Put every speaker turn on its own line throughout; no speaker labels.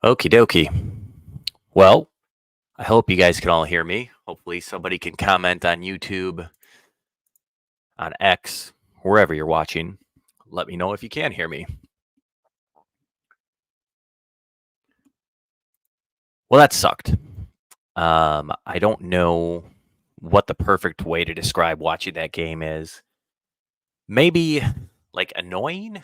Okie dokie. Well, I hope you guys can all hear me. Hopefully, somebody can comment on YouTube, on X, wherever you're watching. Let me know if you can hear me. Well, that sucked. I don't know what the perfect way to describe watching that game is. Maybe like annoying.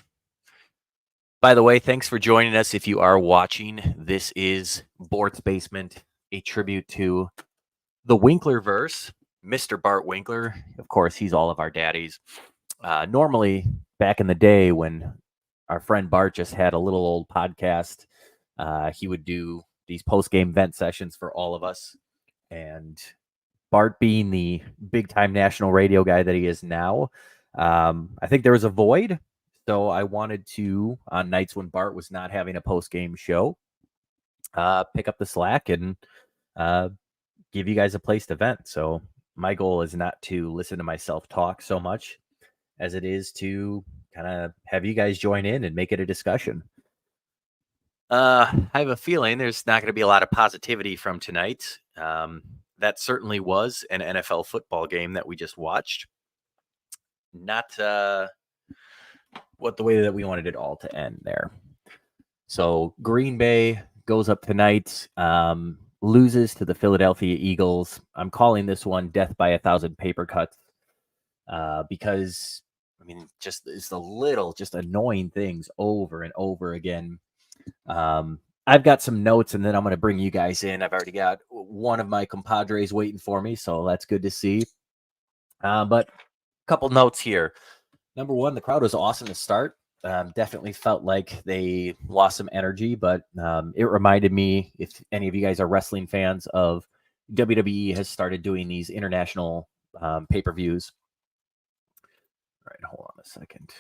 By the way, thanks for joining us. If you are watching, this is Bort's Basement, a tribute to the Winklerverse, Mr. Bart Winkler. Of course, he's all of our daddies. Normally, back in the day when our friend Bart just had a little old podcast, he would do these post game vent sessions for all of us. And Bart, being the big time national radio guy that he is now, I think there was a void. So I wanted to, on nights when Bart was not having a post game show, pick up the slack and uh, give you guys a place to vent. So my goal is not to listen to myself talk so much as it is to kind of have you guys join in and make it a discussion. I have a feeling there's not going to be a lot of positivity from tonight. That certainly was an NFL football game that we just watched. Not what the way that we wanted it all to end there. So Green Bay goes up tonight, loses to the Philadelphia Eagles. I'm calling this one death by 1,000 paper cuts because, I mean, just it's the little, just annoying things over and over again. I've got some notes, and then I'm going to bring you guys in. I've already got one of my compadres waiting for me, so that's good to see. But a couple notes here. Number one, the crowd was awesome to start. Definitely felt like they lost some energy, but it reminded me, if any of you guys are wrestling fans, of WWE has started doing these international pay-per-views. All right, hold on a second.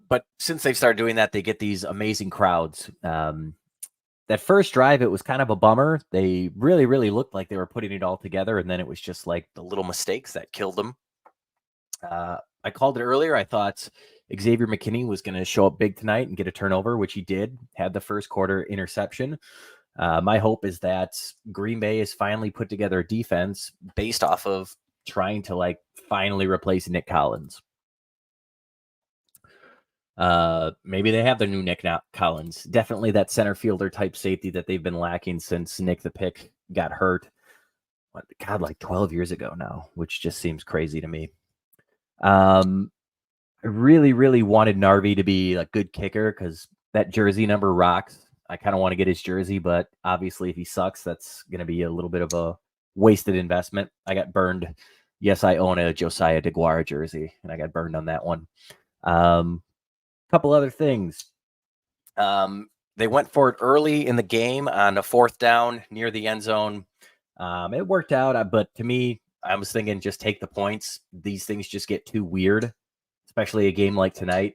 But since they've started doing that, they get these amazing crowds. That first drive, it was kind of a bummer. They really, really looked like they were putting it all together, and then it was just like the little mistakes that killed them. I called it earlier. I thought Xavier McKinney was going to show up big tonight and get a turnover, which he did. Had the first quarter interception. My hope is that Green Bay has finally put together a defense based off of trying to finally replace Nick Collins. Maybe they have their new Nick Collins. Definitely that center fielder type safety that they've been lacking since Nick the Pick got hurt. Like 12 years ago now, which just seems crazy to me. I really, really wanted Narvi to be a good kicker because that jersey number rocks. I kind of want to get his jersey, but obviously if he sucks, that's going to be a little bit of a wasted investment. I got burned. Yes, I own a Josiah DeGuara jersey, and I got burned on that one. Couple other things. They went for it early in the game on a fourth down near the end zone. It worked out, but to me, I was thinking just take the points. These things just get too weird, especially a game like tonight.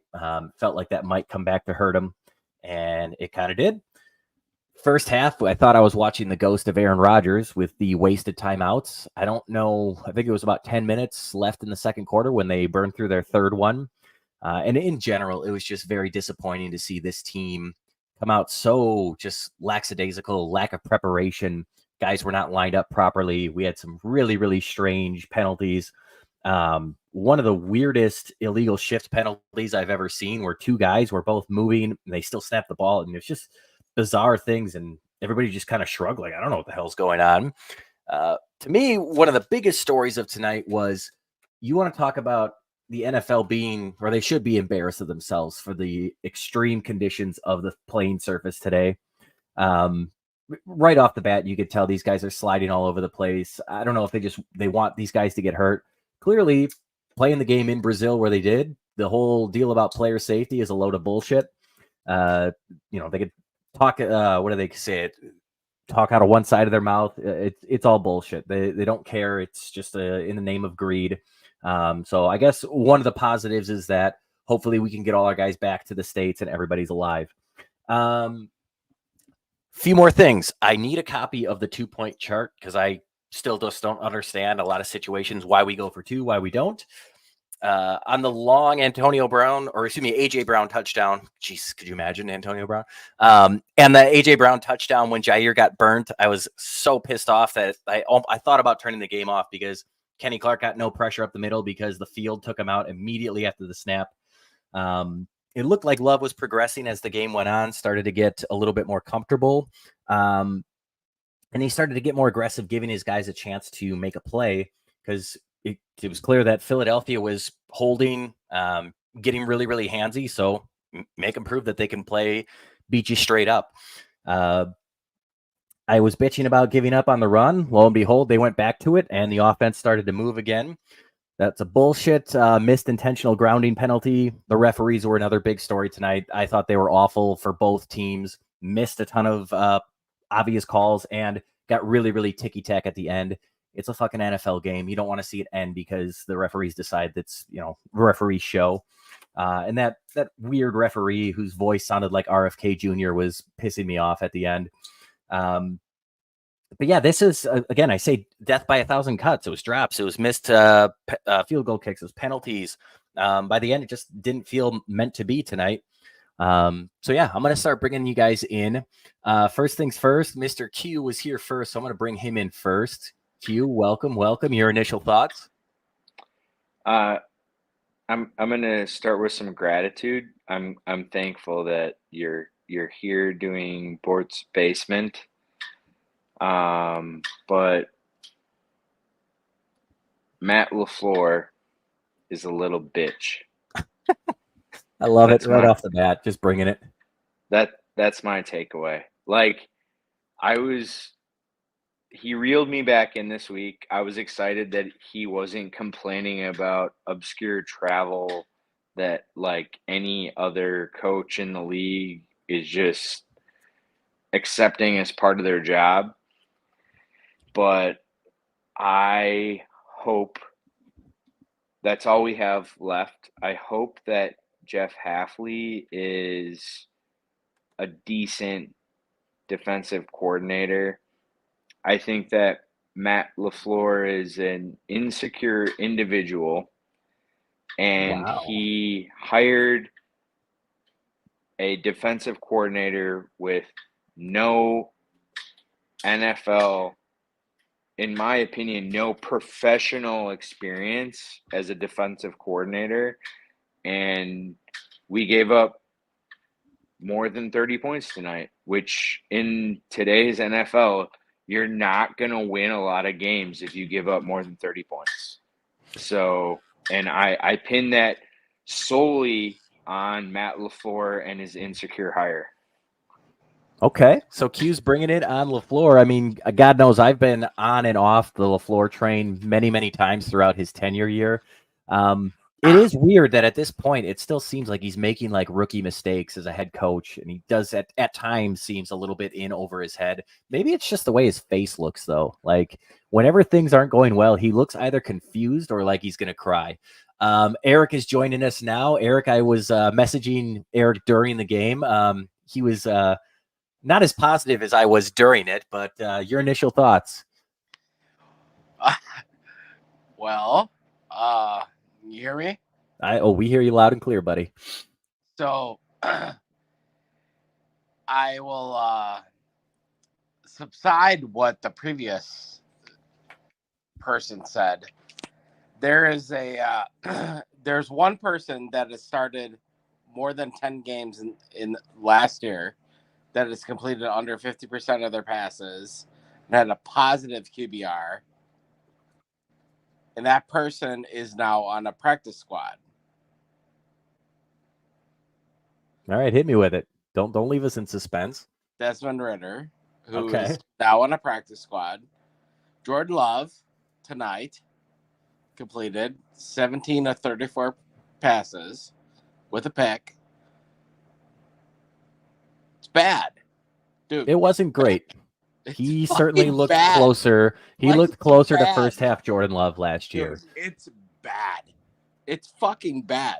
Felt like that might come back to hurt them, and it kind of did. First half, I thought I was watching the ghost of Aaron Rodgers with the wasted timeouts. I don't know. I think it was about 10 minutes left in the second quarter when they burned through their third one. And in general, it was just very disappointing to see this team come out so just lackadaisical, lack of preparation. Guys were not lined up properly. We had some really, really strange penalties. One of the weirdest illegal shift penalties I've ever seen, where two guys were both moving and they still snapped the ball. And it's just bizarre things. And everybody just kind of shrugged like, I don't know what the hell's going on. To me, one of the biggest stories of tonight was, you want to talk about the NFL being, or they should be, embarrassed of themselves for the extreme conditions of the playing surface today. Right off the bat, you could tell these guys are sliding all over the place. I don't know if they want these guys to get hurt. Clearly, playing the game in Brazil where they did, the whole deal about player safety is a load of bullshit. They could talk, what do they say it? Talk out of one side of their mouth. It's all bullshit. They don't care. It's just in the name of greed. So I guess one of the positives is that hopefully we can get all our guys back to the States and everybody's alive. Few more things. I need a copy of the 2-point chart because I still just don't understand a lot of situations, why we go for two, why we don't. on the long Antonio Brown, or excuse me, AJ Brown touchdown. Jeez, could you imagine Antonio Brown? And the AJ Brown touchdown when Jair got burnt, I was so pissed off that I thought about turning the game off because Kenny Clark got no pressure up the middle because the field took him out immediately after the snap. It looked like Love was progressing as the game went on, started to get a little bit more comfortable. And he started to get more aggressive, giving his guys a chance to make a play because it was clear that Philadelphia was holding, getting really, really handsy. So make them prove that they can play, beat you straight up. I was bitching about giving up on the run. Lo and behold, they went back to it, and the offense started to move again. That's a bullshit missed intentional grounding penalty. The referees were another big story tonight. I thought they were awful for both teams. Missed a ton of obvious calls and got really, really ticky-tack at the end. It's a fucking NFL game. You don't want to see it end because the referees decide that's, referee show. And that weird referee whose voice sounded like RFK Jr. was pissing me off at the end. But yeah, this is, again, I say death by 1,000 cuts. It was drops. It was missed field goal kicks. It was penalties. By the end, it just didn't feel meant to be tonight. So yeah, I'm going to start bringing you guys in. First things first, Mr. Q was here first, so I'm going to bring him in first. Q, welcome. Your initial thoughts?
I'm going to start with some gratitude. I'm thankful that you're here doing Bort's Basement. But Matt LaFleur is a little bitch.
I love it right off the bat, just bringing it.
That's my takeaway. Like, he reeled me back in this week. I was excited that he wasn't complaining about obscure travel that like any other coach in the league is just accepting as part of their job. But I hope that's all we have left. I hope that Jeff Hafley is a decent defensive coordinator. I think that Matt LaFleur is an insecure individual, and he hired a defensive coordinator with no NFL, in my opinion, no professional experience as a defensive coordinator, and we gave up more than 30 points tonight, which in today's NFL, you're not going to win a lot of games if you give up more than 30 points. So, and I pin that solely on Matt LaFleur and his insecure hire.
Okay, so Q's bringing it on LaFleur. I mean, God knows I've been on and off the LaFleur train many, many times throughout his tenure year. It is weird that at this point, it still seems like he's making like rookie mistakes as a head coach, and he does at times seems a little bit in over his head. Maybe it's just the way his face looks, though. Like whenever things aren't going well, he looks either confused or like he's going to cry. Eric is joining us now. Eric, I was messaging Eric during the game. He was not as positive as I was during it, but your initial thoughts?
Well, you hear me?
We hear you loud and clear, buddy.
So I will subside what the previous person said. There is there's one person that has started more than 10 games in last year that has completed under 50% of their passes and had a positive QBR. And that person is now on a practice squad.
All right, hit me with it. Don't leave us in suspense.
Desmond Ridder, who is now on a practice squad. Jordan Love, tonight, completed 17 of 34 passes with a pick. It's bad, dude.
It wasn't great. He certainly looked
bad.
closer. He looked closer to first half Jordan Love last year.
Dude, it's bad. It's fucking bad.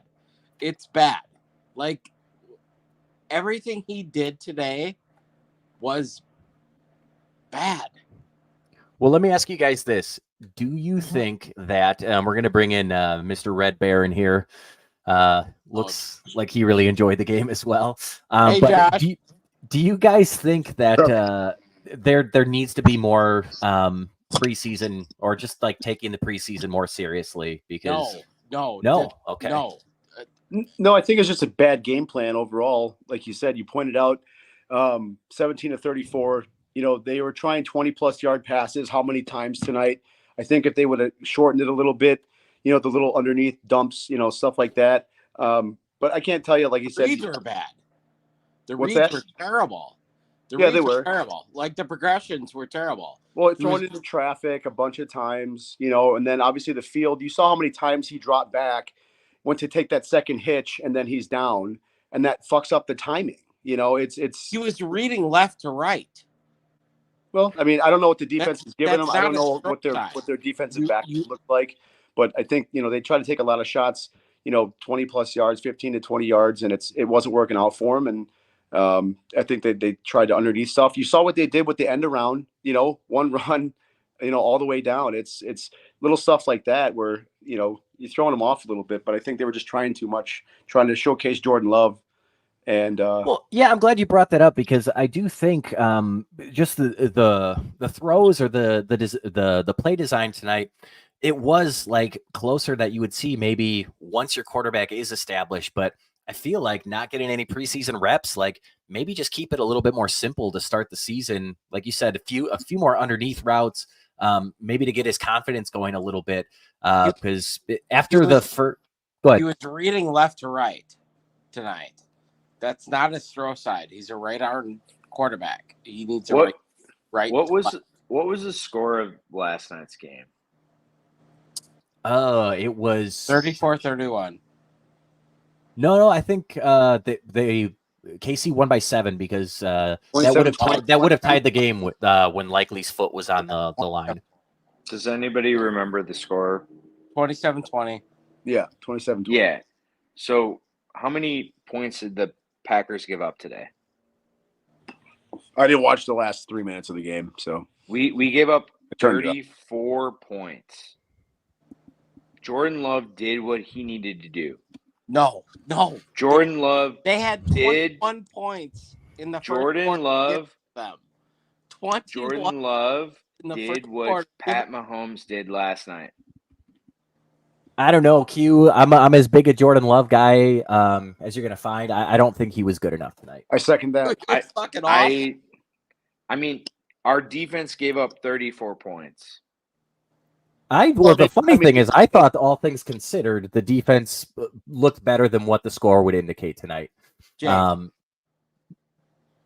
It's bad. Like, everything he did today was bad.
Well, let me ask you guys this. do you think that we're going to bring in Mr. Red Bear in here? Looks like he really enjoyed the game as well.
Hey,
But
Josh.
do you guys think that there needs to be more preseason, or just like taking the preseason more seriously? Because
No.
Okay.
No, I think it's just a bad game plan overall. Like you said, you pointed out 17 to 34. They were trying 20+ yard passes. How many times tonight? I think if they would have shortened it a little bit, the little underneath dumps, stuff like that. But I can't tell you, like you said,
reads are bad. The
What's
reads
that?
were terrible. The
Yeah, they
reads
were
terrible. Like the progressions were terrible.
well thrown into traffic a bunch of times, and then obviously the field. You saw how many times he dropped back, went to take that second hitch, and then he's down, and that fucks up the timing. It's
He was reading left to right.
Well, I mean, I don't know what the defense is giving them. I don't
not a
know
stroke
what their defensive
You-
back
you-
look like, but I think they try to take a lot of shots, 20+ yards, 15 to 20 yards, and it wasn't working out for them. And I think they tried to underneath stuff. You saw what they did with the end around, one run, all the way down. It's little stuff like that where you're throwing them off a little bit. But I think they were just trying too much, trying to showcase Jordan Love. And
Well, yeah, I'm glad you brought that up, because I do think just the throws, or the play design tonight, it was like closer that you would see maybe once your quarterback is established. But I feel like not getting any preseason reps, like maybe just keep it a little bit more simple to start the season. Like you said, a few more underneath routes, maybe to get his confidence going a little bit. Because after the first, go ahead.
He was reading left to right tonight. That's not his throw side. He's a right arm quarterback. He needs a right.
What was the score of last night's game?
It was
34-31.
No, I think they KC won by 7, because that would have tied the game with when Likely's foot was on the line.
Does anybody remember the score?
27-20.
Yeah, 27-20.
Yeah. So how many points did the Packers give up today?
I didn't watch the last 3 minutes of the game, so
we gave up
turned it up.
34 points. Jordan Love did what he needed to do.
No.
Jordan Love.
They had 21 points in the
Jordan
first quarter.
Love.
Them.
Jordan Love
in the
did
first
what
quarter.
Pat Mahomes did last night.
I don't know, Q. I'm as big a Jordan Love guy as you're gonna find. I don't think he was good enough tonight.
I second that.
I mean, our defense gave up 34 points.
The funny thing is, I thought, all things considered, the defense looked better than what the score would indicate tonight. Go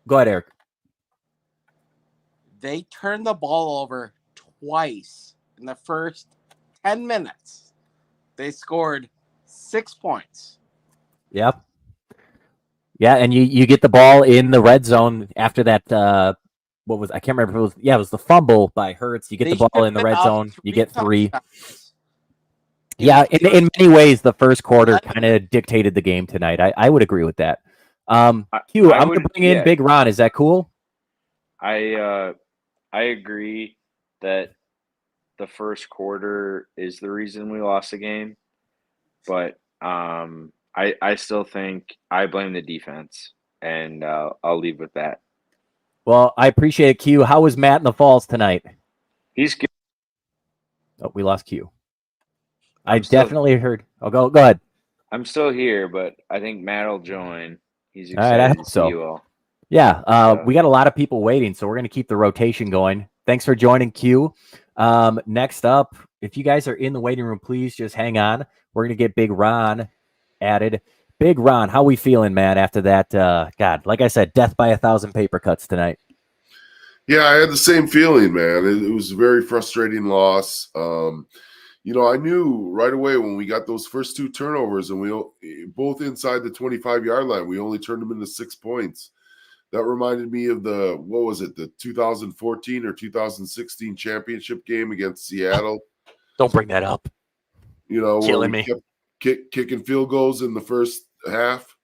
ahead, Eric.
They turned the ball over twice in the first 10 minutes. They scored 6 points.
Yep. Yeah, and you get the ball in the red zone after that. What was, I can't remember if it was the fumble by Hurts. You get the ball in the red zone, you get 3. Yeah, in many ways, the first quarter kind of dictated the game tonight. I would agree with that. Q, I'm going to bring in Big Ron. Is that cool?
I agree that the first quarter is the reason we lost the game, but I still think I blame the defense, and I'll leave with that.
Well, I appreciate it, Q. How was Matt in the Falls tonight?
He's good.
Oh, we lost Q. I definitely heard. Oh, go ahead.
I'm still here, but I think Matt will join. He's excited
all right, I hope
to
so.
see you all.
Yeah, we got a lot of people waiting, so we're going to keep the rotation going. Thanks for joining, Q. Next up, if you guys are in the waiting room, please just hang on. We're going to get Big Ron added. Big Ron, how we feeling, man, after that? God, like I said, death by 1,000 paper cuts tonight.
Yeah, I had the same feeling, man. It was a very frustrating loss. I knew right away when we got those first 2 turnovers, and we both inside the 25-yard line, we only turned them into 6 points. That reminded me of the 2014 or 2016 championship game against Seattle.
Don't bring that up.
Killing
me.
Kept kicking field goals in the first half.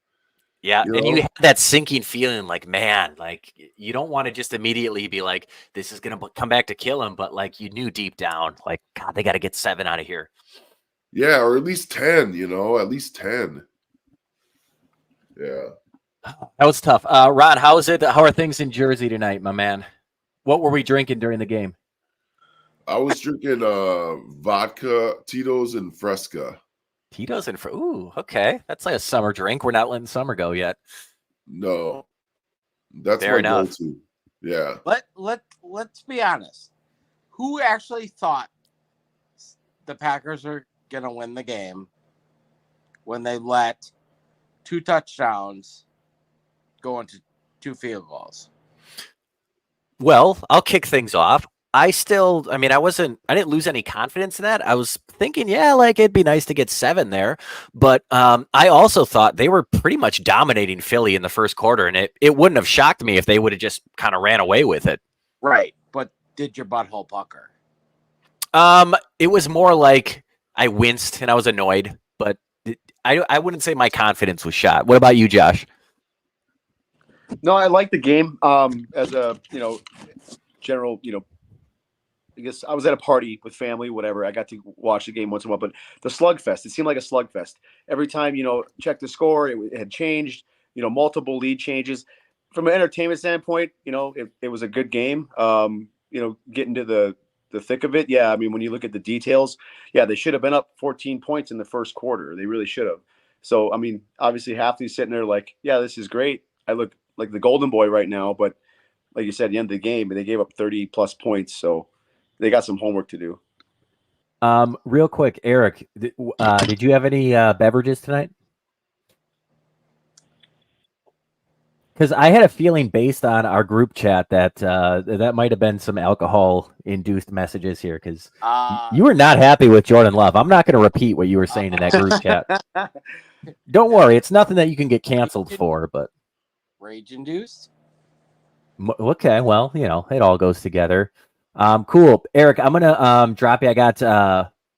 Yeah,
You
and
know?
you have that sinking feeling like, man, like you don't want to just immediately be like, this is gonna come back to kill him, but like you knew deep down, like, God, they got to get 7 out of here.
Yeah, or at least 10. You know, at least 10. Yeah.
That was tough. Ron, how is it? How are things in Jersey tonight, my man? What were we drinking during the game?
I was drinking vodka, Tito's, and Fresca.
Tito's and ooh, okay, that's like a summer drink. We're not letting summer go yet.
No, that's
Fair
my
enough.
go-to. Yeah.
Let's be honest. Who actually thought the Packers are gonna win the game when they let 2 touchdowns go into 2 field goals?
Well, I'll kick things off. I didn't lose any confidence in that. I was thinking, yeah, like it'd be nice to get 7 there. But I also thought they were pretty much dominating Philly in the first quarter, and it wouldn't have shocked me if they would have just kind of ran away with it.
Right. But did your butthole pucker?
It was more like I winced and I was annoyed, but I wouldn't say my confidence was shot. What about you, Josh?
No, I like the game. As a general, I guess I was at a party with family, whatever. I got to watch the game once in a while, but the slugfest, it seemed like a slugfest. Every time, check the score, it had changed, multiple lead changes. From an entertainment standpoint, it was a good game. Getting to the thick of it. Yeah. I mean, when you look at the details, yeah, they should have been up 14 points in the first quarter. They really should have. So, I mean, obviously Halfley's sitting there like, yeah, this is great. I look like the golden boy right now, but like you said, at the end of the game, they gave up 30 plus points. So they got some homework to do.
Real quick, Eric, did you have any beverages tonight? Because I had a feeling based on our group chat that that might have been some alcohol-induced messages here. Because you were not happy with Jordan Love. I'm not going to repeat what you were saying in that group chat. Don't worry, it's nothing that you can get canceled for. But
Rage induced.
okay, well, it all goes together. Cool, Eric. I'm gonna drop you. I got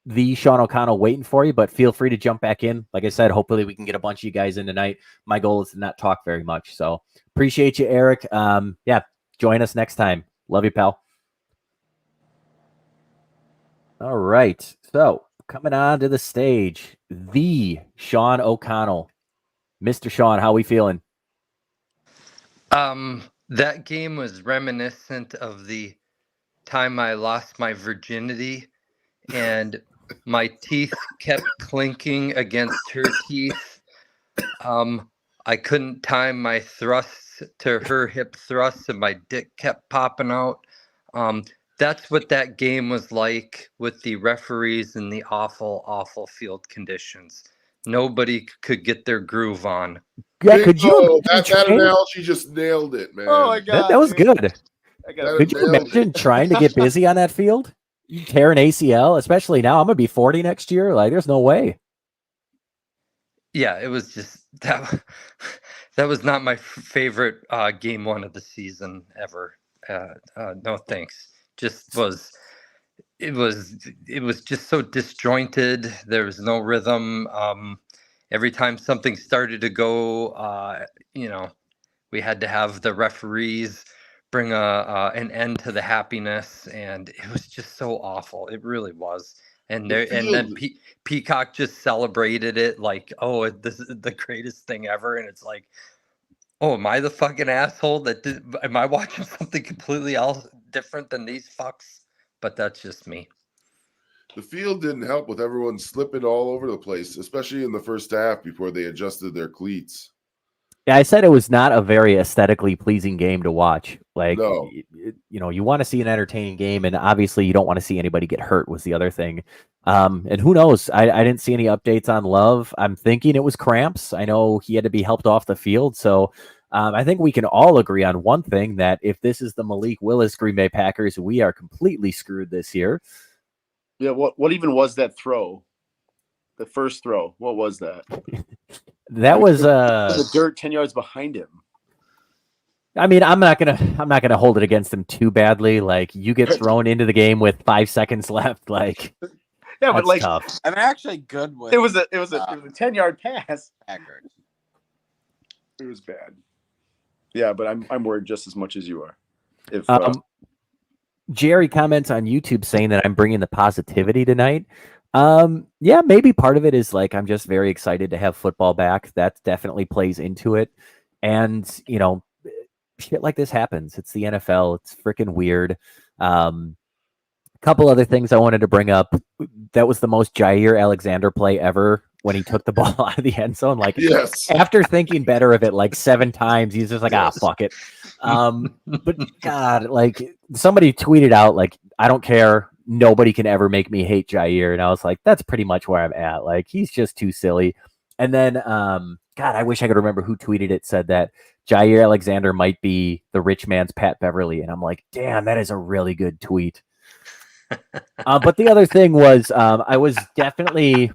the Sean O'Connell waiting for you, but feel free to jump back in. Like I said, hopefully we can get a bunch of you guys in tonight. My goal is to not talk very much. So appreciate you, Eric. Yeah, join us next time. Love you, pal. All right. So coming on to the stage, the Sean O'Connell. Mr. Sean, how we feeling?
That game was reminiscent of the time I lost my virginity and my teeth kept clinking against her teeth. I couldn't time my thrusts to her hip thrusts and my dick kept popping out. That's what that game was like with the referees and the awful, awful field conditions. Nobody could get their groove on.
Yeah, could you
that analogy just nailed it, man.
Oh my God.
That was good. Could you imagine trying to get busy on that field? You tear an ACL, especially now. I'm gonna be 40 next year. Like, there's no way.
Yeah, it was just that. That was not my favorite game 1 of the season ever. No thanks. It was just so disjointed. There was no rhythm. Every time something started to go, we had to have the referees bring an end to the happiness, and it was just so awful. It really was. And then Peacock just celebrated it like, oh, this is the greatest thing ever. And it's like, oh, am I the fucking asshole am I watching something completely else different than these fucks? But that's just me.
The field didn't help with everyone slipping all over the place, especially in the first half before they adjusted their cleats.
Yeah, I said it was not a very aesthetically pleasing game to watch. Like,
No.
You want to see an entertaining game, and obviously you don't want to see anybody get hurt was the other thing. And who knows? I didn't see any updates on Love. I'm thinking it was cramps. I know he had to be helped off the field. So I think we can all agree on one thing, that if this is the Malik Willis Green Bay Packers, we are completely screwed this year.
Yeah. What even was that throw? The first throw. What was that?
That was
the dirt 10 yards behind him.
I mean, I'm not gonna hold it against him too badly. Like, you get thrown into the game with 5 seconds left. Like,
yeah, but like,
tough.
I'm actually good with
it was a 10-yard pass.
Packers.
It was bad. Yeah, but I'm worried just as much as you are. If
Jerry comments on YouTube saying that I'm bringing the positivity tonight. Yeah, maybe part of it is like I'm just very excited to have football back. That definitely plays into it. And, shit like this happens. It's the NFL. It's freaking weird. Couple other things I wanted to bring up. That was the most Jair Alexander play ever when he took the ball out of the end zone. Like,
Yes.
after thinking better of it like 7 times, he's just like,
Yes.
fuck it. But God, like somebody tweeted out, like, I don't care. Nobody can ever make me hate Jair. And I was like, that's pretty much where I'm at. Like, he's just too silly. And then, God, I wish I could remember who tweeted it, said that Jair Alexander might be the rich man's Pat Beverly. And I'm like, damn, that is a really good tweet. But the other thing was, I was definitely,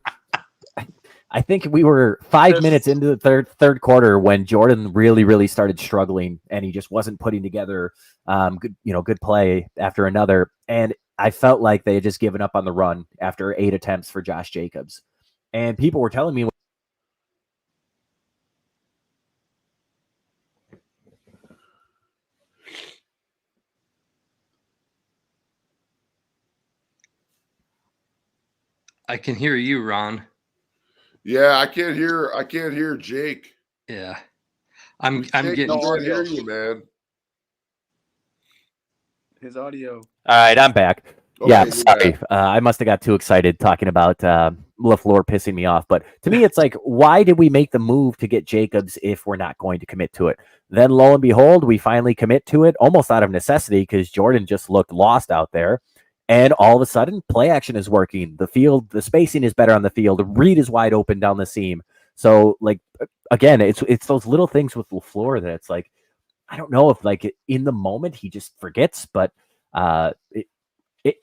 I think we were 5 minutes into the third quarter when Jordan really started struggling, and he just wasn't putting together good play after another. And I felt like they had just given up on the run after 8 attempts for Josh Jacobs. And people were telling me,
I can hear you, Ron.
Yeah, I can't hear Jake.
Yeah. I'm
Jake,
getting
I can't hear you, man.
his audio.
all right, I'm back.
Okay,
Yeah,
you're
sorry.
back.
I must have got too excited talking about LaFleur pissing me off. But to me, it's like, why did we make the move to get Jacobs if we're not going to commit to it? Then lo and behold, we finally commit to it almost out of necessity because Jordan just looked lost out there. And all of a sudden, play action is working. The spacing is better on the field. Reed is wide open down the seam. So, like, again, it's those little things with LaFleur that it's like, I don't know if, like, in the moment he just forgets, but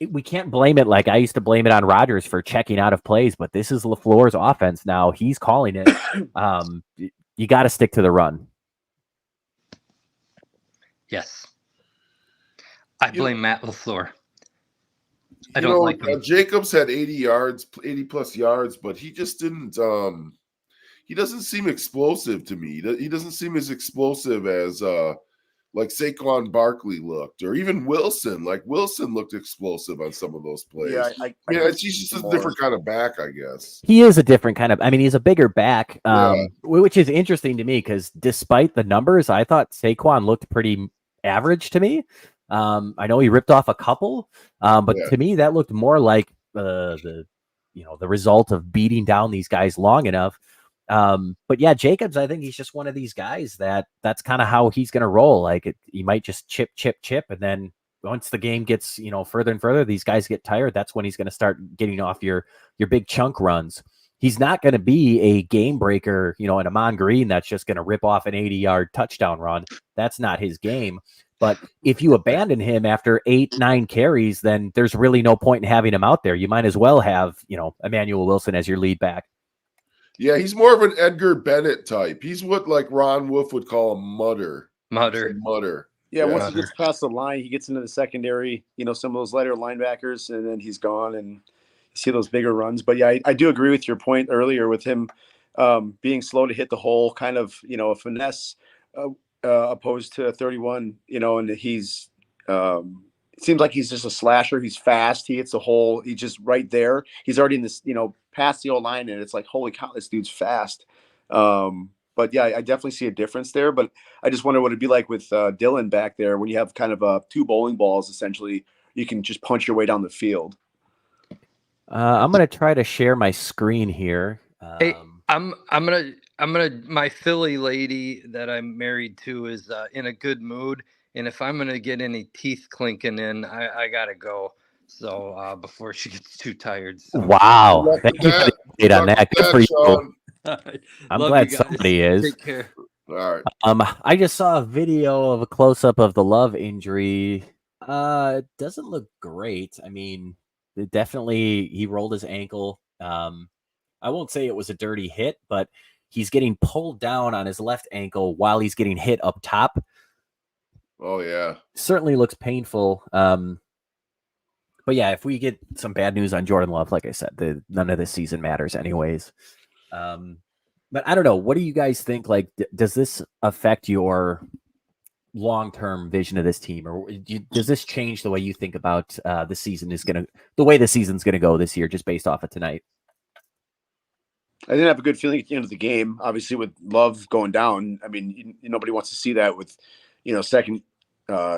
we can't blame it like I used to blame it on Rodgers for checking out of plays, but this is LaFleur's offense now. He's calling it. You got to stick to the run.
Yes. I blame Matt LaFleur. I
You
don't
know,
like him.
Jacobs had 80 plus yards, but he just didn't. He doesn't seem explosive to me. He doesn't seem as explosive as like Saquon Barkley looked, or even Wilson. Like Wilson looked explosive on some of those plays.
Yeah,
he's just a different kind of back, I guess.
He is a different kind of. I mean, he's a bigger back,
Yeah.
which is interesting to me because despite the numbers, I thought Saquon looked pretty average to me. I know he ripped off a couple, but
Yeah.
to me that looked more like the result of beating down these guys long enough. But yeah, Jacobs, I think he's just one of these guys that's kind of how he's going to roll. Like he might just chip, and then once the game gets further and further, these guys get tired. That's when he's going to start getting off your big chunk runs. He's not going to be a game breaker, an Amon Green that's just going to rip off an 80-yard touchdown run. That's not his game. But if you abandon him after 8-9 carries, then there's really no point in having him out there. You might as well have, Emmanuel Wilson as your lead back.
Yeah, he's more of an Edgar Bennett type. He's what like Ron Wolf would call a mutter.
Mutter.
Yeah, once he gets past the line, he gets into the secondary, some of those lighter linebackers, and then he's gone, and you see those bigger runs. But yeah, I do agree with your point earlier with him being slow to hit the hole, kind of, a finesse opposed to 31, and he's it seems like he's just a slasher. He's fast. He hits the hole. He's just right there. He's already in this, past the old line, and it's like, holy cow, this dude's fast. But yeah, I definitely see a difference there. But I just wonder what it'd be like with Dylan back there when you have kind of two bowling balls. Essentially, you can just punch your way down the field.
I'm gonna try to share my screen here.
Hey, I'm gonna my Philly lady that I'm married to is in a good mood, and if I'm gonna get any teeth clinking in, I gotta go. So before she gets too tired. So.
Wow, thank you for the update on that. Good for you. I'm glad somebody is.
Take care.
All right.
I just saw a video of a close up of the Love injury. It doesn't look great. I mean, he rolled his ankle. I won't say it was a dirty hit, but he's getting pulled down on his left ankle while he's getting hit up top.
Oh yeah,
certainly looks painful. But yeah, if we get some bad news on Jordan Love, like I said, none of this season matters anyways. But I don't know. What do you guys think? Like, does this affect your long-term vision of this team, or does this change the way you think about the way the season's gonna go this year, just based off of tonight?
I didn't have a good feeling at the end of the game. Obviously, with Love going down, I mean, nobody wants to see that with, second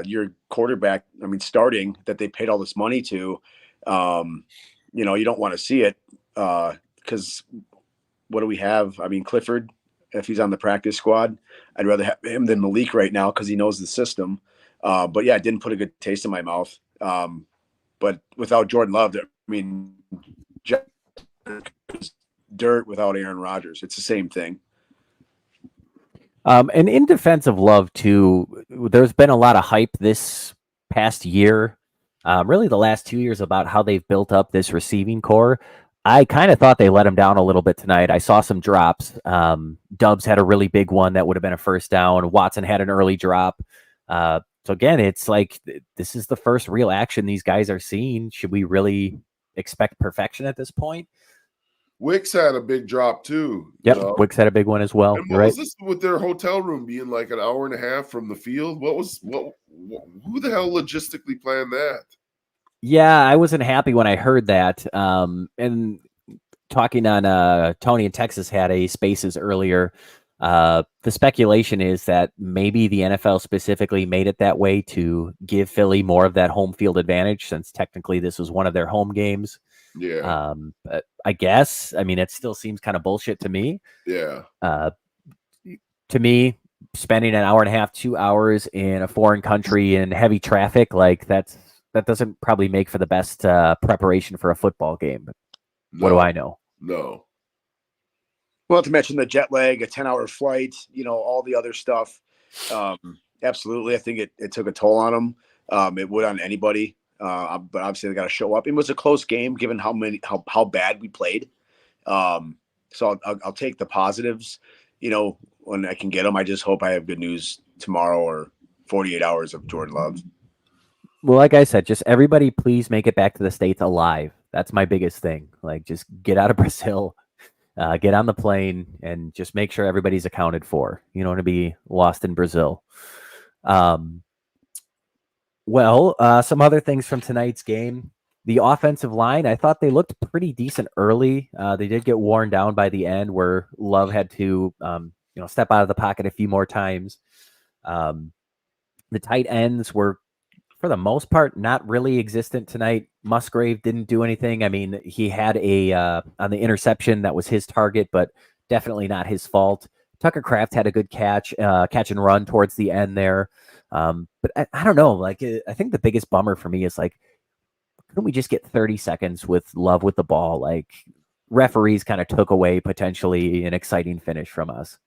year quarterback. I mean, starting that they paid all this money to. You don't want to see it because what do we have? I mean, Clifford, if he's on the practice squad, I'd rather have him than Malik right now because he knows the system. But yeah, it didn't put a good taste in my mouth. But without Jordan Love, I mean, dirt without Aaron Rodgers. It's the same thing.
And in defense of Love too, there's been a lot of hype this past year, really the last 2 years, about how they've built up this receiving core. I kind of thought they let him down a little bit tonight. I saw some drops. Dubs had a really big one that would have been a first down. Watson had an early drop. So again, it's like this is the first real action these guys are seeing. Should we really expect perfection at this point?
Wicks had a big drop too.
Yep, Wicks had a big one as well.
And what was this with their hotel room being like an hour and a half from the field? Who the hell logistically planned that?
Yeah, I wasn't happy when I heard that. And talking on Tony in Texas had a Spaces earlier. The speculation is that maybe the NFL specifically made it that way to give Philly more of that home field advantage, since technically this was one of their home games.
Yeah.
But I guess, I mean, it still seems kind of bullshit to me.
Yeah.
To me, spending an hour and a half, 2 hours in a foreign country in heavy traffic, like that doesn't probably make for the best preparation for a football game. What do I know?
No.
Well, to mention the jet lag, a 10-hour flight, all the other stuff. Absolutely. I think it took a toll on them. It would on anybody. But obviously they got to show up. It was a close game given how bad we played. So I'll take the positives, when I can get them. I just hope I have good news tomorrow or 48 hours of Jordan Love.
Well, like I said, just everybody please make it back to the States alive. That's my biggest thing. Like, just get out of Brazil, get on the plane, and just make sure everybody's accounted for. You don't want to be lost in Brazil. Well, some other things from tonight's game. The offensive line, I thought they looked pretty decent early. They did get worn down by the end, where Love had to, step out of the pocket a few more times. The tight ends were, for the most part, not really existent tonight. Musgrave didn't do anything. I mean, he had on the interception that was his target, but definitely not his fault. Tucker Kraft had a good catch and run towards the end there. But I don't know. Like, I think the biggest bummer for me is, like, couldn't we just get 30 seconds with Love with the ball? Like, referees kind of took away potentially an exciting finish from us.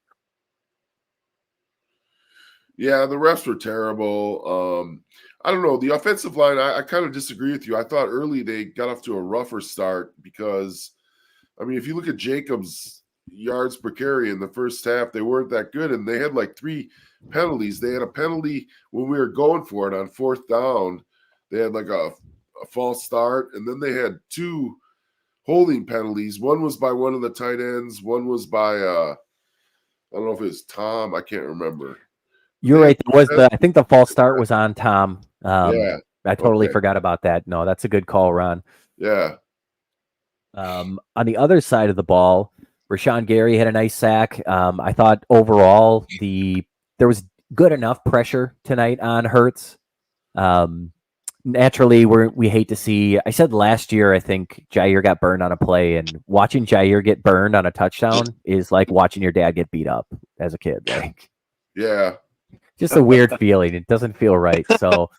Yeah, the refs were terrible. I don't know. The offensive line, I kind of disagree with you. I thought early they got off to a rougher start because, I mean, if you look at Jacobs' yards per carry in the first half, they weren't that good, and they had like 3 penalties. They had a penalty when we were going for it on 4th down. They had like a false start, and then they had 2 holding penalties. One was by one of the tight ends. One was by I don't know if it was Tom. I can't remember.
You're right. I think the false start was on Tom.
Yeah.
I totally forgot about that. No, that's a good call, Ron.
Yeah.
On the other side of the ball, Rashawn Gary had a nice sack. I thought overall there was good enough pressure tonight on Hurts. Naturally, we hate to see. I said last year, I think Jair got burned on a play, and watching Jair get burned on a touchdown is like watching your dad get beat up as a kid. Like,
yeah.
Just a weird feeling. It doesn't feel right. So,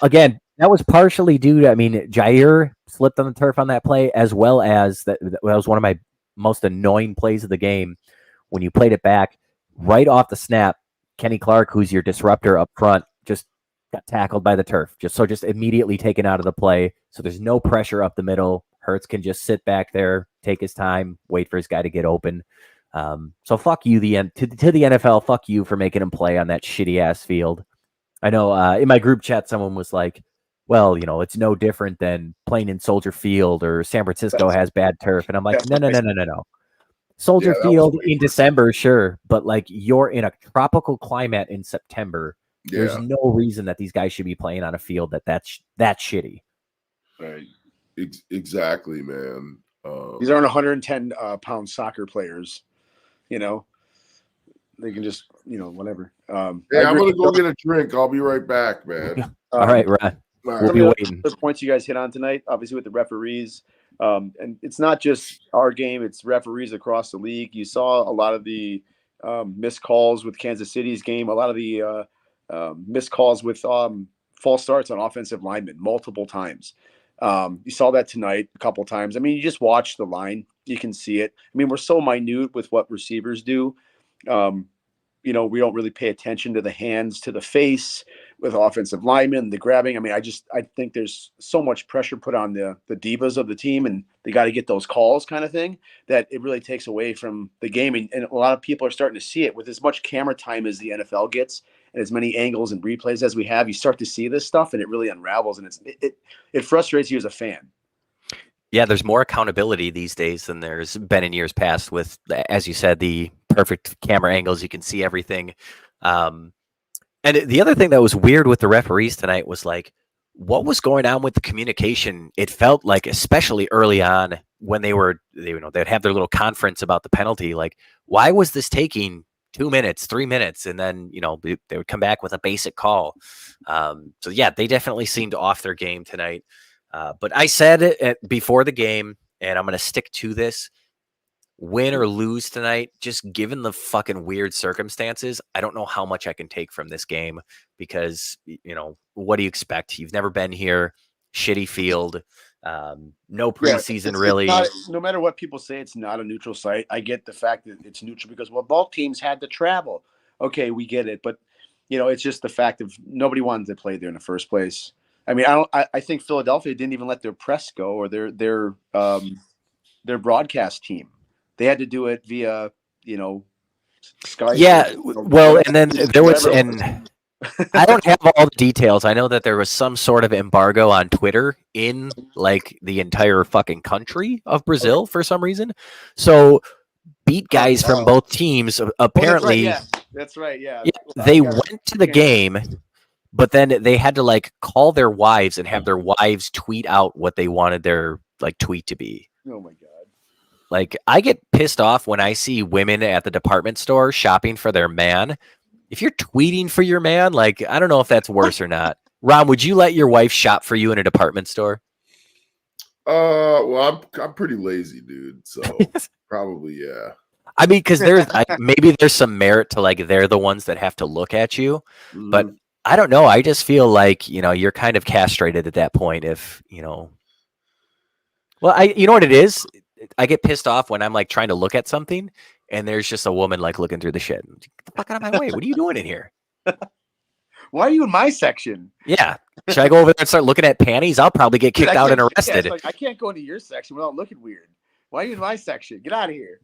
again, that was partially due to, I mean, Jair slipped on the turf on that play, as well as that was one of my most annoying plays of the game. When you played it back, right off the snap, Kenny Clark, who's your disruptor up front, just got tackled by the turf. Just immediately taken out of the play. So there's no pressure up the middle. Hurts can just sit back there, take his time, wait for his guy to get open. So fuck you, to the NFL. Fuck you for making him play on that shitty ass field. I know in my group chat, someone was like, well, it's no different than playing in Soldier Field or San Francisco has bad turf. And I'm like, no. Soldier
Yeah, that was
Field
way
in
worse.
December, sure, but like you're in a tropical climate in September. There's
Yeah,
no reason that these guys should be playing on a field that's shitty.
Right.
exactly, man.
These aren't 110 pound soccer players. You know, they can just whatever.
Hey, I'm
agree
gonna go get a drink. I'll be right back, man.
All right, Ron.
All
We'll
right.
Some
be
of
waiting.
the points you guys hit on tonight, obviously with the referees, and it's not just our game; it's referees across the league. You saw a lot of the missed calls with Kansas City's game, a lot of the missed calls with false starts on offensive linemen multiple times. You saw that tonight a couple times. I mean, you just watch the line, you can see it. I mean, we're so minute with what receivers do. We don't really pay attention to the hands to the face with offensive linemen, the grabbing. I mean, I think there's so much pressure put on the divas of the team, and they got to get those calls kind of thing, that it really takes away from the game. And a lot of people are starting to see it with as much camera time as the NFL gets and as many angles and replays as we have. You start to see this stuff, and it really unravels, and it frustrates you as a fan.
Yeah, there's more accountability these days than there's been in years past with, as you said, the perfect camera angles. You can see everything. And the other thing that was weird with the referees tonight was like, what was going on with the communication? It felt like, especially early on when they'd have their little conference about the penalty. Like, why was this taking 2 minutes, 3 minutes? And then, they would come back with a basic call. So yeah, they definitely seemed off their game tonight. But I said it before the game, and I'm going to stick to this. Win or lose tonight, just given the fucking weird circumstances, I don't know how much I can take from this game because, what do you expect? You've never been here. Shitty field. No preseason, really.
No matter what people say, it's not a neutral site. I get the fact that it's neutral because, well, both teams had to travel. Okay, we get it. But, it's just the fact of nobody wanted to play there in the first place. I mean, I think Philadelphia didn't even let their press go or their broadcast team. They had to do it via, Skype.
Yeah, well, and then there was, and I don't have all the details. I know that there was some sort of embargo on Twitter in like the entire fucking country of Brazil for some reason. So beat guys from both teams apparently.
That's right. Yeah.
They went to the game, but then they had to like call their wives and have their wives tweet out what they wanted their like tweet to be.
Oh my God.
Like, I get pissed off when I see women at the department store shopping for their man. If you're tweeting for your man, like, I don't know if that's worse or not. Ron, would you let your wife shop for you in a department store?
Well, I'm pretty lazy, dude. So probably, yeah.
I mean, because maybe there's some merit to like they're the ones that have to look at you, but I don't know. I just feel like you're kind of castrated at that point. If well, you know what it is. I get pissed off when I'm like trying to look at something and there's just a woman like looking through the shit. Get the fuck out of my way. What are you doing in here?
Why are you in my section?
Yeah. Should I go over there and start looking at panties? I'll probably get kicked out and arrested.
Yeah, I can't go into your section without looking weird. Why are you in my section? Get out of here.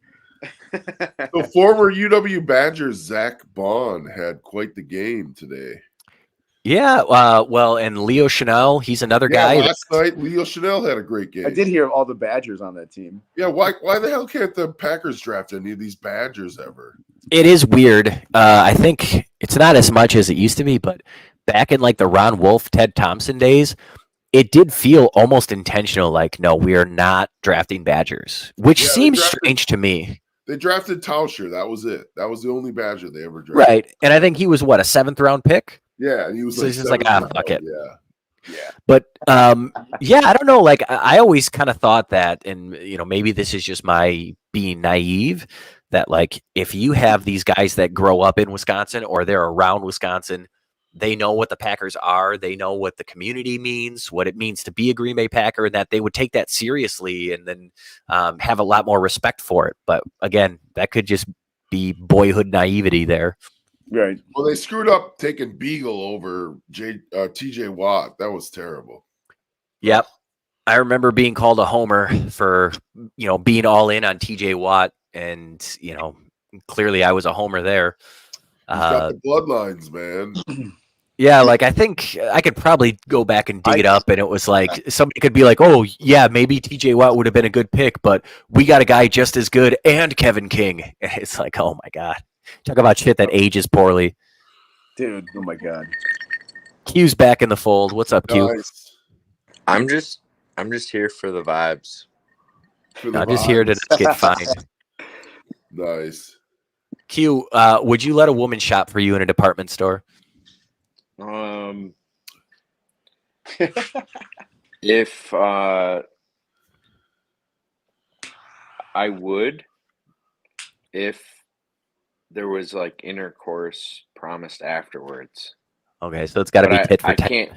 The former UW Badger Zach Bond had quite the game today.
Yeah, well, and Leo Chanel, he's another guy.
Last night, Leo Chanel had a great game.
I did hear all the Badgers on that team.
Yeah, why the hell can't the Packers draft any of these Badgers ever?
It is weird. I think it's not as much as it used to be, but back in like the Ron Wolf, Ted Thompson days, it did feel almost intentional. Like, no, we are not drafting Badgers, which seems strange to me.
They drafted Tauscher. That was it. That was the only Badger they ever drafted.
Right, and I think he was a 7th round pick.
Yeah, and he was
so he's just like, fuck it.
Yeah.
But yeah, I don't know. Like, I always kind of thought that, and maybe this is just my being naive, that like if you have these guys that grow up in Wisconsin or they're around Wisconsin, they know what the Packers are. They know what the community means, what it means to be a Green Bay Packer, and that they would take that seriously and then have a lot more respect for it. But again, that could just be boyhood naivety there.
Right.
Well, they screwed up taking Beagle over TJ Watt. That was terrible.
Yep. I remember being called a homer for, being all in on TJ Watt. And, clearly I was a homer there.
He's got the bloodlines, man.
Yeah, like I think I could probably go back and dig it up, and it was like somebody could be like, "Oh, yeah, maybe T.J. Watt would have been a good pick, but we got a guy just as good and Kevin King." And it's like, oh my god, talk about shit that ages poorly.
Dude, oh my god.
Q's back in the fold. What's up, Q?
Nice.
I'm just here for the vibes.
For the
I'm just here to
vibes.
not get fined.
Nice.
Q, would you let a woman shop for you in a department store?
If I would, if there was like intercourse promised afterwards.
Okay, so it's got to
But
be tit for
I
tat.
can't.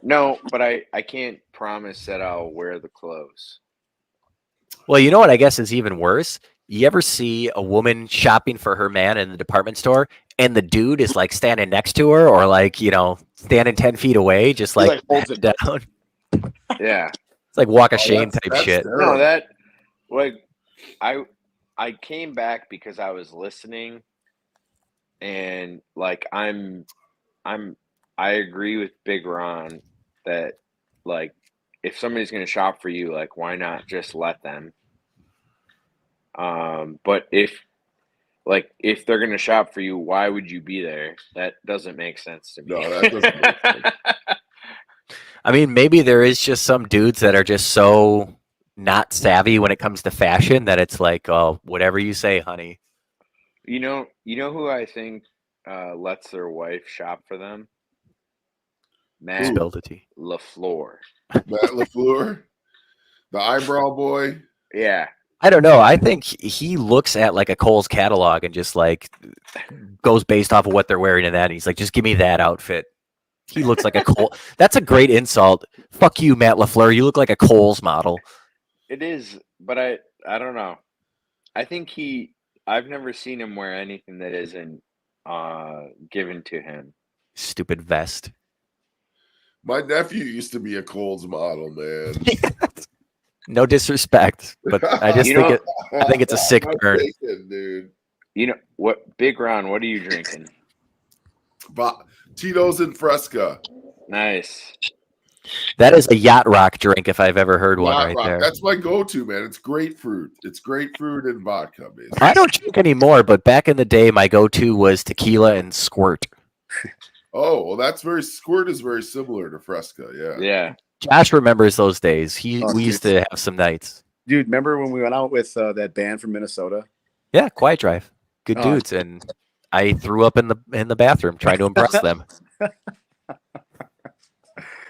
No, but I can't promise that I'll wear the clothes.
Well, you know what I guess is even worse? You ever see a woman shopping for her man in the department store and the dude is like standing next to her or like, standing 10 feet away, just
He,
like
holds it
down?
Yeah.
It's like walk of shame type
that's
shit.
terrible.
No, that like I came back because I was listening, and like I agree with Big Ron that like if somebody's gonna shop for you, like why not just let them? But if they're gonna shop for you, why would you be there? That doesn't make sense to me.
No, that doesn't make sense.
I mean, maybe there is just some dudes that are just so not savvy when it comes to fashion that it's like, oh, whatever you say, honey.
You know who I think lets their wife shop for them? Matt
Spilled it to you.
LaFleur.
Matt LaFleur, the eyebrow boy.
Yeah.
I don't know. I think he looks at like a Kohl's catalog and just like goes based off of what they're wearing in that. And he's like, just give me that outfit. He looks like a Kohl. That's a great insult. Fuck you, Matt LaFleur. You look like a Kohl's model.
It is, but I don't know. I think I've never seen him wear anything that isn't given to him.
Stupid vest.
My nephew used to be a Kohl's model, man.
No disrespect, but I just I think it's a sick
I'm
burn.
thinking, dude.
You know what, Big Ron? What are you drinking?
Tito's and Fresca.
Nice.
That is a yacht rock drink if I've ever heard one
Yacht
right
Rock.
there.
That's my go-to, man. It's grapefruit. It's grapefruit and vodka, basically.
I don't drink anymore, but back in the day, my go-to was tequila and squirt.
Oh, well, Squirt is very similar to Fresca. Yeah.
Yeah.
Josh remembers those days. We
dude.
used to have some nights.
Dude, remember when we went out with that band from Minnesota?
Yeah, Quiet Drive. Good
Oh.
dudes, and I threw up in the bathroom trying to impress them.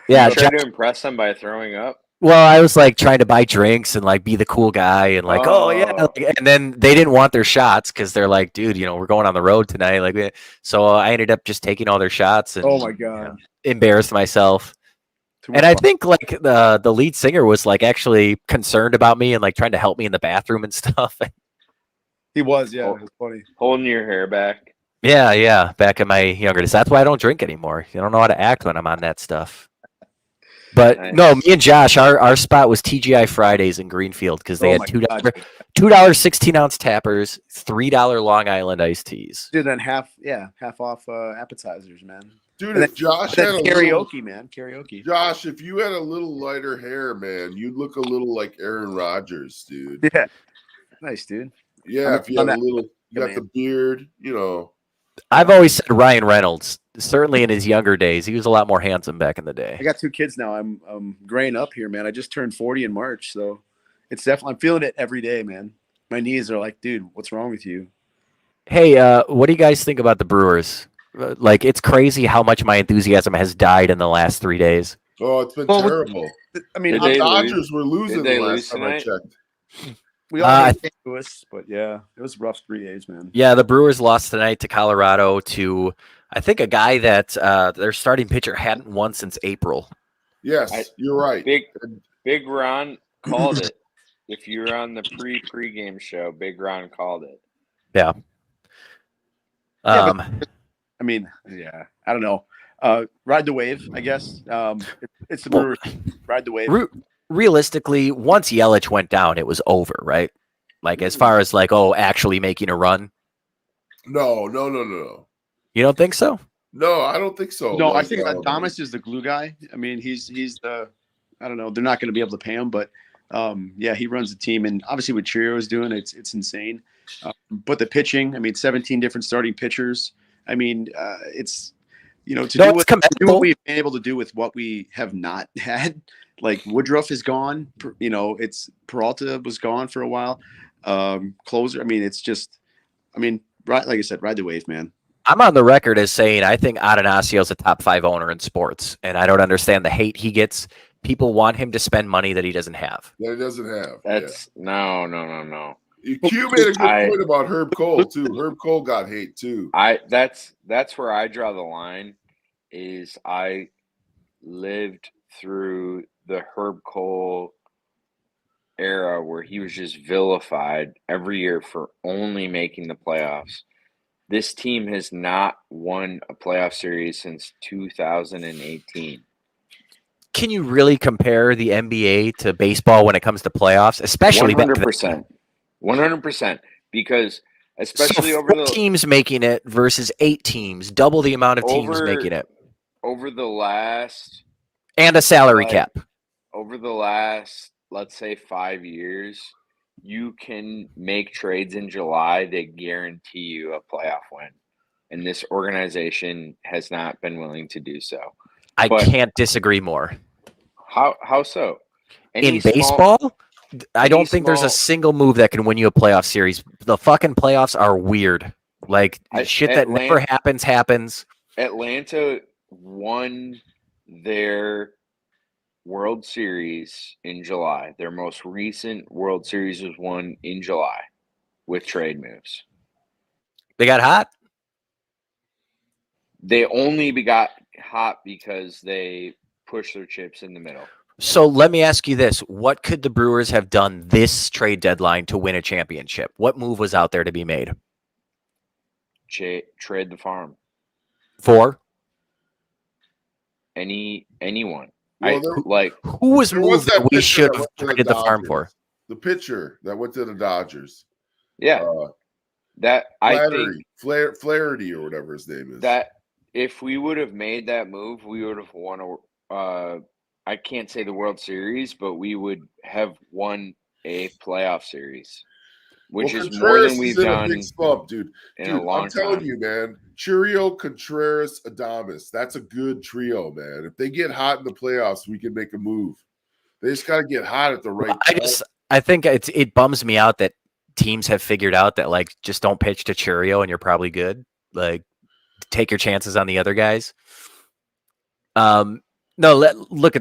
Yeah,
You tried to impress them by throwing up.
well, I was like trying to buy drinks and like be the cool guy and like, oh yeah,
Oh.
and then they didn't want their shots because they're like, dude, we're going on the road tonight. Like, so I ended up just taking all their shots and
Oh my god.
embarrassed myself.
Too
And
much
I
fun.
think like the lead singer was like actually concerned about me and like trying to help me in the bathroom and stuff.
He was, yeah.
Oh.
It was funny.
Holding your hair back.
Yeah. Back in my younger days, that's why I don't drink anymore. I don't know how to act when I'm on that stuff. But
Nice.
no, me and Josh, our spot was TGI Fridays in Greenfield because they
Oh
had
my
$2
God.
$2 16-ounce tappers, $3 Long Island iced teas.
Dude, then half off appetizers, man.
Dude,
And
if Josh
then
had a
karaoke,
little,
man. Karaoke.
Josh, if you had a little lighter hair, man, you'd look a little like Aaron Rodgers, dude.
Yeah. Nice, dude.
Yeah,
I'm
if you had
on
a
that.
little, you got
Man.
the beard, you know.
I've always said Ryan Reynolds. Certainly in his younger days, he was a lot more handsome back in the day.
I got 2 kids now. I'm graying up here, man. I just turned 40 in March, so it's definitely I'm feeling it every day, man. My knees are like, dude, what's wrong with you?
Hey, what do you guys think about the Brewers? Like, it's crazy how much my enthusiasm has died in the last 3 days.
Oh, it's been
Well,
terrible.
I mean,
Did
The
they
Dodgers
lose?
were losing
Did they
the
lose
last time I
tonight?
checked.
we all
I
hate St. Louis, but yeah, it was rough 3 days, man.
Yeah, the Brewers lost tonight to Colorado to, I think, a guy that their starting pitcher hadn't won since April.
Yes, you're right.
Big Ron called it. If you were on the pregame show, Big Ron called it.
Yeah,
Um,
I mean, yeah, I don't know. Ride the wave, I guess. It's the
Well,
Brewers. Ride the wave.
realistically, once Yelich went down, it was over, right? Like, as far as like, actually making a run.
No.
You don't think so?
No, I don't think so.
No, I
Like,
think Adamas is the glue guy. I mean, he's the, I don't know. They're not going to be able to pay him, but yeah, he runs the team, and obviously what Cheerio is doing, it's insane. But the pitching, I mean, 17 different starting pitchers. I mean, it's to
No,
do
it's
what
commendable.
we've been able to do with what we have not had. Like Woodruff is gone. It's Peralta was gone for a while. Closer. I mean, it's just. I mean, right, like I said, ride the wave, man.
I'm on the record as saying I think Atanasio is a top 5 owner in sports, and I don't understand the hate he gets. People want him to spend money that he doesn't have.
That he doesn't have.
That's no.
Q made a good point about Herb Cole too. Herb Cole got hate too.
That's where I draw the line. Is I lived through the Herb Cole era where he was just vilified every year for only making the playoffs. This team has not won a playoff series since 2018.
Can you really compare the NBA to baseball when it comes to playoffs, especially back then?
100%. 100%. Because especially
So
over
4
the
teams making it versus 8 teams, double the amount of teams making it,
over the last
and a salary cap.
Over the last, let's say, 5 years, you can make trades in July that guarantee you a playoff win. And this organization has not been willing to do so.
I can't disagree more.
How so?
In baseball, I don't think there's a single move that can win you a playoff series. The fucking playoffs are weird. Like shit that never happens.
Atlanta won their World Series in July. Their most recent World Series was won in July with trade moves.
They got hot?
They only got hot because they pushed their chips in the middle.
So let me ask you this. What could the Brewers have done this trade deadline to win a championship? What move was out there to be made?
Trade the farm.
For?
Anyone.
Well,
who was moved that we should have traded the farm for?
The pitcher that went to the Dodgers.
Yeah. I think
Flaherty or whatever his name is.
That if we would have made that move, we would have won I can't say the World Series, but we would have won a playoff series, which is more than we've done.
A big slump, dude.
In a long
I'm telling
time.
you, man. Cheerio, Contreras, Adames. That's a good trio, man. If they get hot in the playoffs, we can make a move. They just got to get hot at the right time.
I think it bums me out that teams have figured out that like just don't pitch to Cheerio and you're probably good. Take your chances on the other guys. No,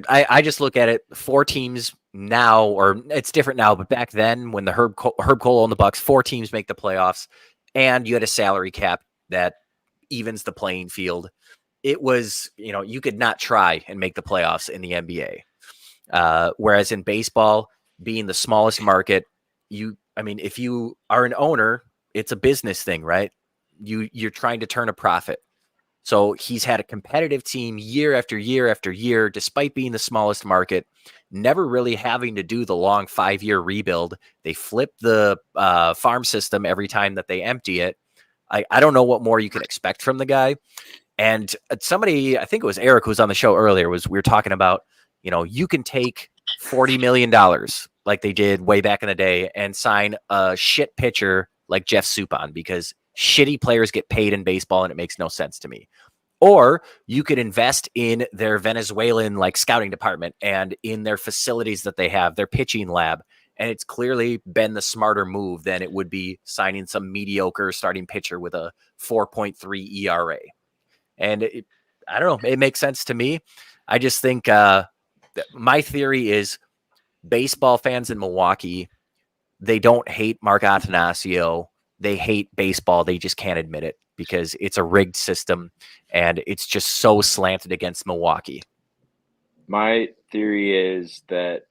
I just look at it. 4 teams now, or it's different now, but back then when the Herb Cole owned the Bucks, 4 teams make the playoffs, and you had a salary cap that evens the playing field. It was, you could not try and make the playoffs in the NBA. Whereas in baseball, being the smallest market, if you are an owner, it's a business thing, right? You're trying to turn a profit. So he's had a competitive team year after year after year, despite being the smallest market, never really having to do the long 5-year rebuild. They flip the farm system every time that they empty it. I don't know what more you can expect from the guy. And somebody, I think it was Eric who was on the show earlier, we were talking about, you can take $40 million like they did way back in the day and sign a shit pitcher like Jeff Suppan because shitty players get paid in baseball and it makes no sense to me. Or you could invest in their Venezuelan scouting department and in their facilities that they have, their pitching lab. And it's clearly been the smarter move than it would be signing some mediocre starting pitcher with a 4.3 ERA. And I don't know, it makes sense to me. I just think my theory is baseball fans in Milwaukee, they don't hate Mark Attanasio. They hate baseball. They just can't admit it because it's a rigged system and it's just so slanted against Milwaukee.
My theory is that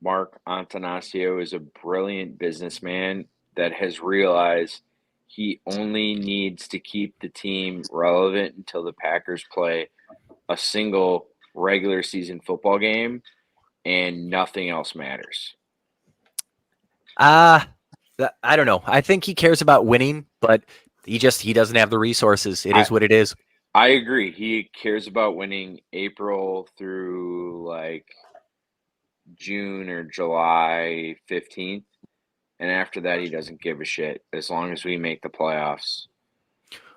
Mark Attanasio is a brilliant businessman that has realized he only needs to keep the team relevant until the Packers play a single regular season football game and nothing else matters.
I don't know. I think he cares about winning, but he doesn't have the resources. It is what it is.
I agree. He cares about winning April through like June or July 15th. And after that, he doesn't give a shit as long as we make the playoffs.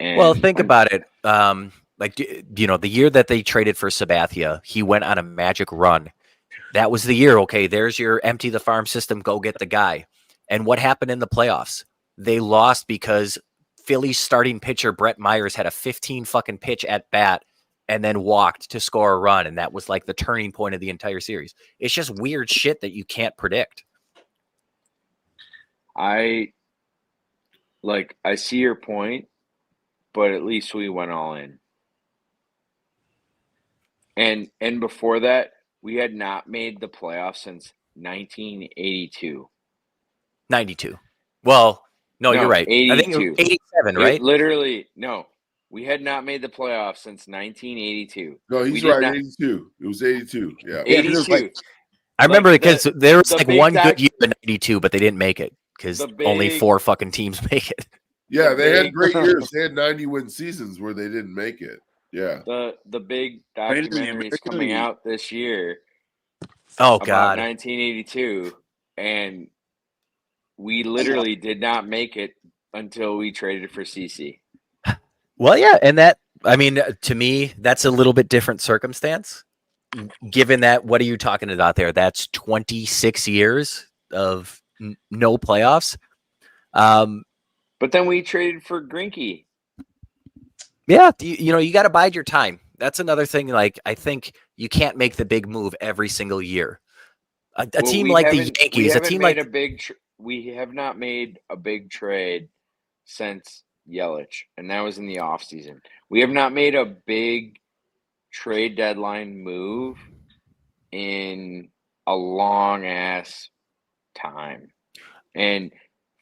Well,
And
think about it. The year that they traded for Sabathia, he went on a magic run. That was the year. Okay, there's your empty the farm system. Go get the guy. And what happened in the playoffs? They lost because Philly's starting pitcher Brett Myers had a 15 fucking pitch at bat and then walked to score a run, and that was like the turning point of the entire series. It's just weird shit that you can't predict.
I see your point, but at least we went all in. And before that, we had not made the playoffs since 1982.
92. Well, no, you're right.
82.
I think it was 87, right?
We had not made the playoffs since 1982.
No, he's right. 82. It was 82. Yeah.
82.
I remember it because there was
the
like
big
one
doc-
good year in 92, but they didn't make it because only 4 fucking teams make it.
Yeah, they had great years. They had 90-win seasons where they didn't make it. Yeah.
The big documentary is coming out this year.
Oh,
about
God.
1982, and we literally did not make it until we traded for CC.
Well, yeah, and that, I mean, to me, that's a little bit different circumstance. Given that, what are you talking about there? That's 26 years of no playoffs.
But then we traded for Greinke.
Yeah, you got to bide your time. That's another thing. Like, I think you can't make the big move every single year. A team like the Yankees, a team like
we have not made a big trade since Yelich, and that was in the offseason. We have not made a big trade deadline move in a long ass time. And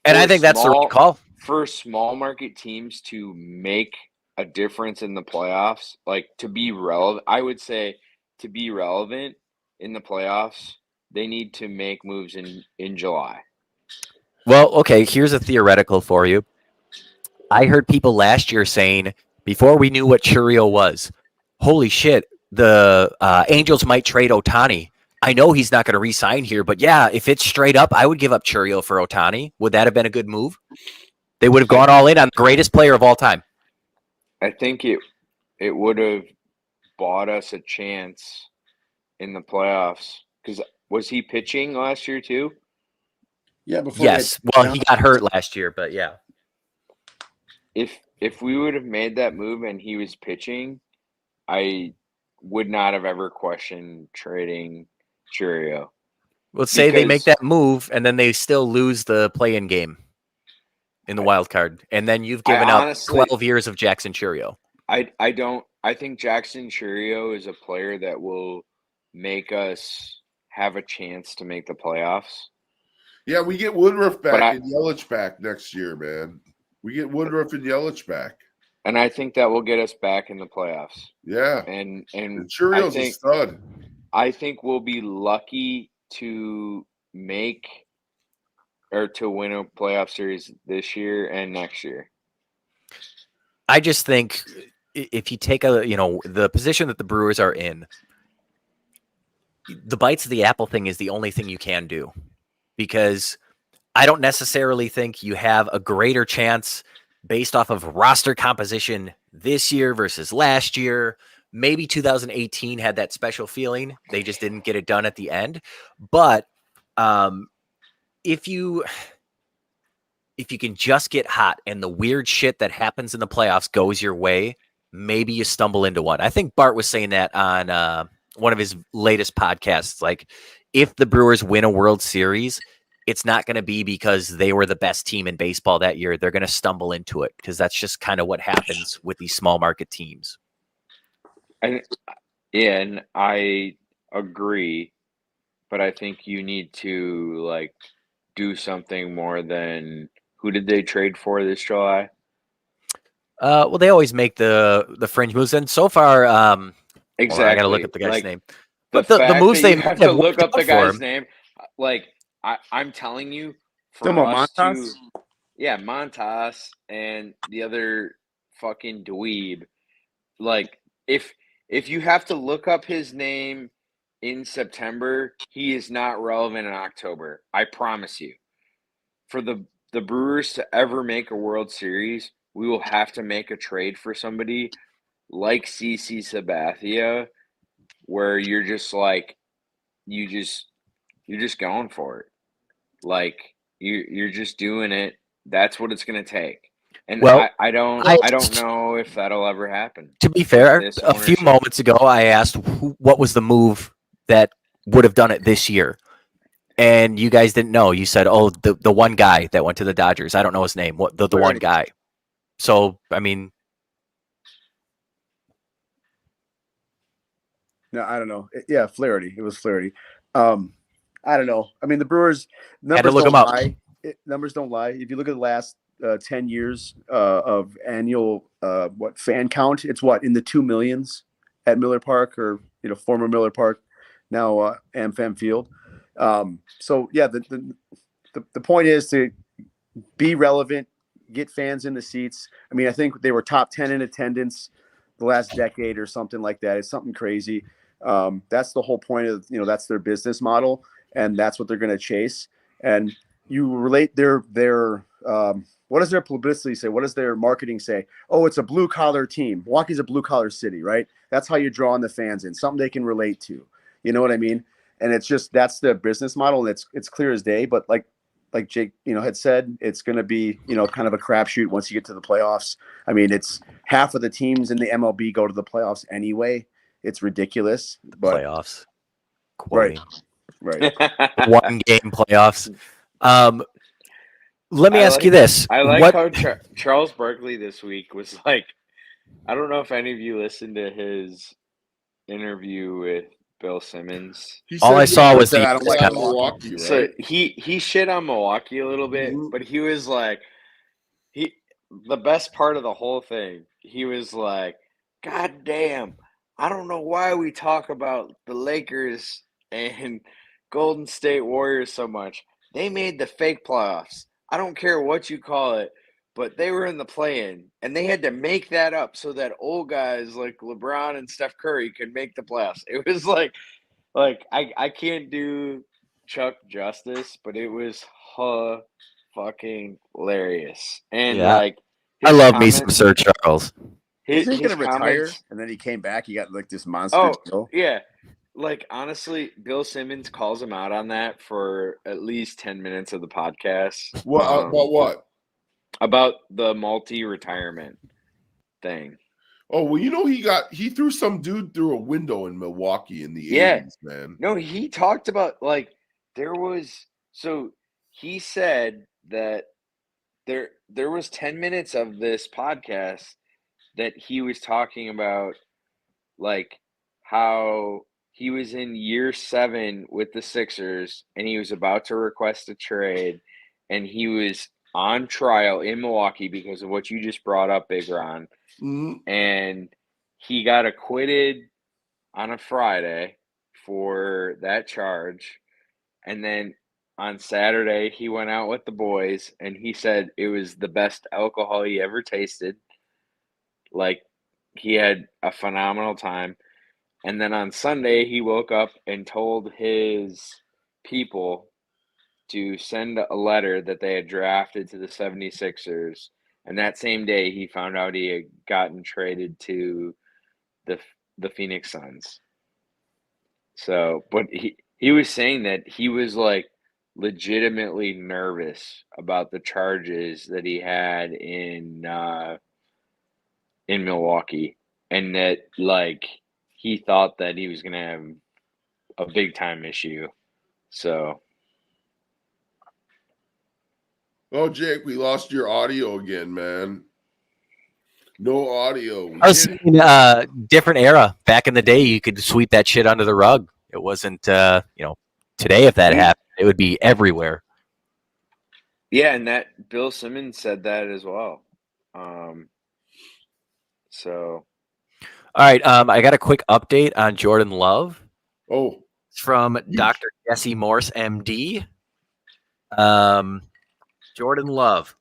I think that's the right call.
For small market teams to make a difference in the playoffs, like to be relevant, I would say to be relevant in the playoffs, they need to make moves in July.
Well, okay, here's a theoretical for you. I heard people last year saying, before we knew what Churio was, holy shit, the Angels might trade Ohtani. I know he's not going to re-sign here, but yeah, if it's straight up, I would give up Churio for Ohtani. Would that have been a good move? They would have gone all in on the greatest player of all time.
I think it would have bought us a chance in the playoffs. Because was he pitching last year too?
Yeah.
Yes. Well, he got hurt last year, but yeah.
If we would have made that move and he was pitching, I would not have ever questioned trading Churio.
Let's say they make that move and then they still lose the play-in game in the wild card, and then you've given up 12 years of Jackson Churio.
I think Jackson Churio is a player that will make us have a chance to make the playoffs.
Yeah, we get Woodruff back and Yelich back next year, man. We get Woodruff and Yelich back.
And I think that will get us back in the playoffs.
Yeah.
And
Churio's a stud.
I think we'll be lucky to make or to win a playoff series this year and next year.
I just think if you take the position that the Brewers are in, the bites of the apple thing is the only thing you can do, because I don't necessarily think you have a greater chance based off of roster composition this year versus last year. Maybe 2018 had that special feeling. They just didn't get it done at the end. But if you can just get hot and the weird shit that happens in the playoffs goes your way, maybe you stumble into one. I think Bart was saying that on one of his latest podcasts. Like, if the Brewers win a World Series, it's not going to be because they were the best team in baseball that year. They're going to stumble into it because that's just kind of what happens with these small market teams.
And I agree, but I think you need to do something more than who did they trade for this July?
Well, they always make the fringe moves, and so far,
exactly.
I got to look up the guy's name.
But the moves they have to look up the guy's name. I'm telling you, for us to, Montas and the other fucking dweeb, like if you have to look up his name in September, he is not relevant in October. I promise you. For the Brewers to ever make a World Series, we will have to make a trade for somebody like CC Sabathia, where you're just like you're just going for it. Like you're just doing it. That's what it's going to take. And
Well,
I don't know if that'll ever happen.
To be fair,
this
a few
ownership.
moments ago, I asked what was the move that would have done it this year, and you guys didn't know. You said, "Oh, the one guy that went to the Dodgers. I don't know his name. What the one
Flaherty.
guy?" So I mean,
No, I don't know. Yeah, Flaherty. It was Flaherty. I don't know. I mean, the Brewers
Had to
numbers
look
don't
'em up.
lie. Numbers don't lie. If you look at the last 10 years of annual fan count, it's in the 2 millions at Miller Park, or former Miller Park, now AmFam Field. So yeah, the point is to be relevant, get fans in the seats. I mean, I think they were top 10 in attendance the last decade or something like that. It's something crazy. That's the whole point of, that's their business model, and that's what they're going to chase. And you relate their what does their publicity say? What does their marketing say? Oh, it's a blue collar team. Milwaukee's a blue collar city, right? That's how you draw in the fans in, something they can relate to. You know what I mean? And it's just, that's the business model, and it's clear as day. But like Jake, had said, it's going to be, kind of a crapshoot once you get to the playoffs. I mean, it's half of the teams in the MLB go to the playoffs anyway. It's ridiculous. But
playoffs.
right,
Quoting. One game playoffs. Let me ask you this:
I like
what?
how Charles Barkley this week was like. I don't know if any of you listened to his interview with Bill Simmons.
He
All
said
I saw was
that
the
I don't like
out of
Milwaukee.
Milwaukee,
So
right?
he shit on Milwaukee a little bit,
Mhm.
but he was like, the best part of the whole thing, he was like, God damn, I don't know why we talk about the Lakers and Golden State Warriors so much. They made the fake playoffs. I don't care what you call it, but they were in the play-in, and they had to make that up so that old guys like LeBron and Steph Curry could make the playoffs. It was like I can't do Chuck justice, but it was fucking hilarious. And
Yeah,
like
I
his
love me some
comments,
Sir Charles.
Wasn't he
his
going to retire?
comments.
And then he came back. He got like this monster
Oh
deal.
yeah, like honestly, Bill Simmons calls him out on that for at least 10 minutes of the podcast.
What about what?
About the multi-retirement thing.
Oh well, he threw some dude through a window in Milwaukee in the
Yeah.
80s, man.
No, he talked about like he said that there was 10 minutes of this podcast that he was talking about like how he was in year 7 with the Sixers and he was about to request a trade and he was on trial in Milwaukee because of what you just brought up, Big Ron.
Mhm.
And he got acquitted on a Friday for that charge. And then on Saturday, he went out with the boys and he said it was the best alcohol he ever tasted. Like, he had a phenomenal time. And then on Sunday, he woke up and told his people to send a letter that they had drafted to the 76ers. And that same day, he found out he had gotten traded to the Phoenix Suns. So, but he was saying that he was like legitimately nervous about the charges that he had in Milwaukee, and that like he thought that he was gonna have a big time issue. So,
Oh, Jake, we lost your audio again, man. No audio. We
I was
can't-
saying, different era. Back in the day, you could sweep that shit under the rug. It wasn't, today if that happened, it would be everywhere.
yeah, and that Bill Simmons said that as well. So,
All right, I got a quick update on Jordan Love.
Oh,
It's from Dr. Jesse Morse, MD. Jordan Love.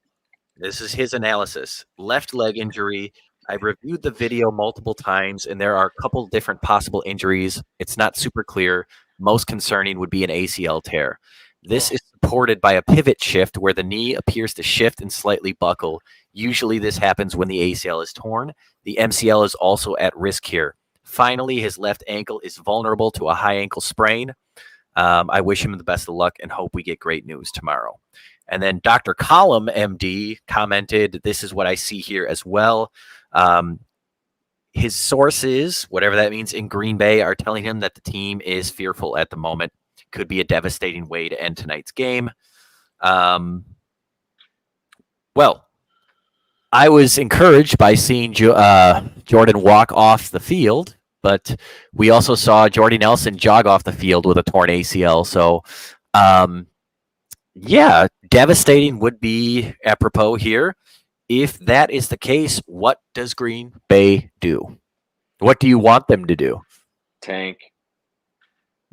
This is his analysis. Left leg injury, I reviewed the video multiple times, and there are a couple different possible injuries. It's not super clear. Most concerning would be an ACL tear. This is supported by a pivot shift where the knee appears to shift and slightly buckle. Usually this happens when the ACL is torn. The MCL is also at risk here. Finally, his left ankle is vulnerable to a high ankle sprain. I wish him the best of luck and hope we get great news tomorrow. And then Dr. Collum, MD, commented, this is what I see here as well. His sources, whatever that means, in Green Bay are telling him that the team is fearful at the moment. Could be a devastating way to end tonight's game. Well, I was encouraged by seeing Jordan walk off the field, but we also saw Jordy Nelson jog off the field with a torn ACL. So, yeah, devastating would be apropos here. If that is the case, what does Green Bay do? What do you want them to do?
Tank.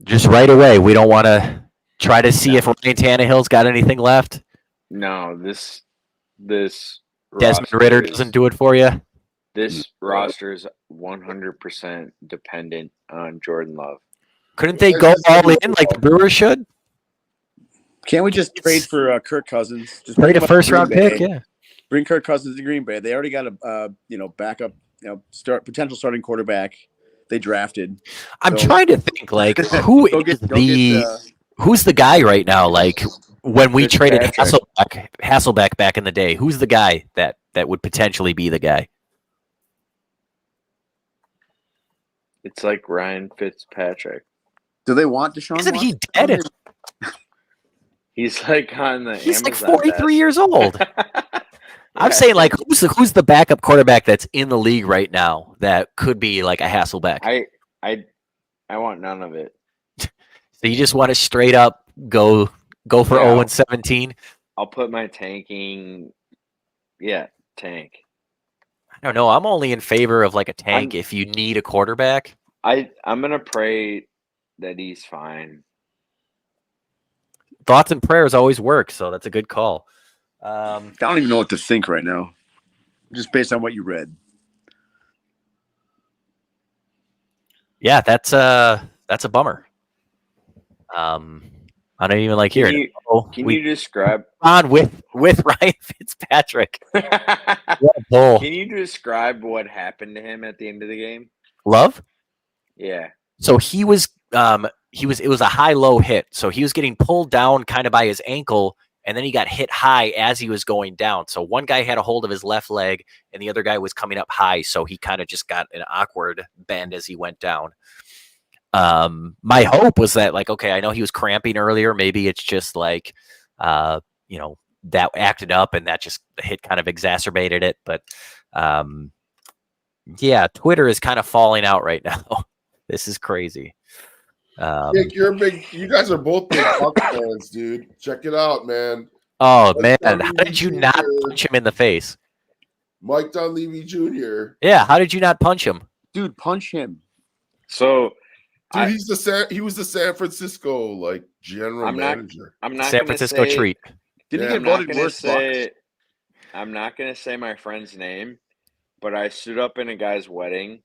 Just right away. We don't want to try to see if Ryan Tannehill's got anything left.
No, this
Desmond
roster
Ritter
is-
doesn't do it for you.
This roster is 100% dependent on Jordan Love.
Couldn't they go all in like the Brewers should?
Can't we just trade for Kirk Cousins? Just
Trade
bring
a
him up to
first round
Green Bay.
pick, yeah.
Bring Kirk Cousins to Green Bay. They already got a backup, potential starting quarterback. They drafted.
I'm
So-
trying to think like who's the guy right now? Like when we traded Hasselbeck back in the day, who's the guy that would potentially be the guy?
It's like Ryan Fitzpatrick.
Do they want Deshaun?
Isn't he
Watson?
dead?
He's like on the
He's like
Amazon
43 years old. I'm
Yeah,
saying like who's the backup quarterback that's in the league right now that could be like a Hasselbeck?
I want none of it.
So you just want to straight up go for 0-17?
I'll put my tanking. Yeah, tank.
I don't know. I'm only in favor of like a tank if you need a quarterback.
I'm gonna pray that he's fine.
Thoughts and prayers always work, so that's a good call.
I don't even know what to think right now, just based on what you read.
Yeah, that's a bummer. I don't even like hearing it.
Can you describe
on with Ryan Fitzpatrick?
Can
What a bull.
you describe what happened to him at the end of the game?
Love?
Yeah.
So it was a high-low hit. So he was getting pulled down kind of by his ankle, and then he got hit high as he was going down. So one guy had a hold of his left leg, and the other guy was coming up high. So he kind of just got an awkward bend as he went down. My hope was that, like, okay, I know he was cramping earlier. Maybe it's just like, that acted up and that just the hit kind of exacerbated it. But yeah, Twitter is kind of falling out right now. This is crazy.
Nick, you guys are both big Bucs fans, dude. Check it out, man.
Oh, man. How did you not punch him in the face?
Mike Dunleavy Jr.
Yeah, how did you not punch him?
Dude, punch him.
So,
Dude, he was the San Francisco general manager.
I'm not
San Francisco treat.
Didn't
Yeah,
he get voted worst Bucs?
I'm not gonna say my friend's name, but I stood up in a guy's wedding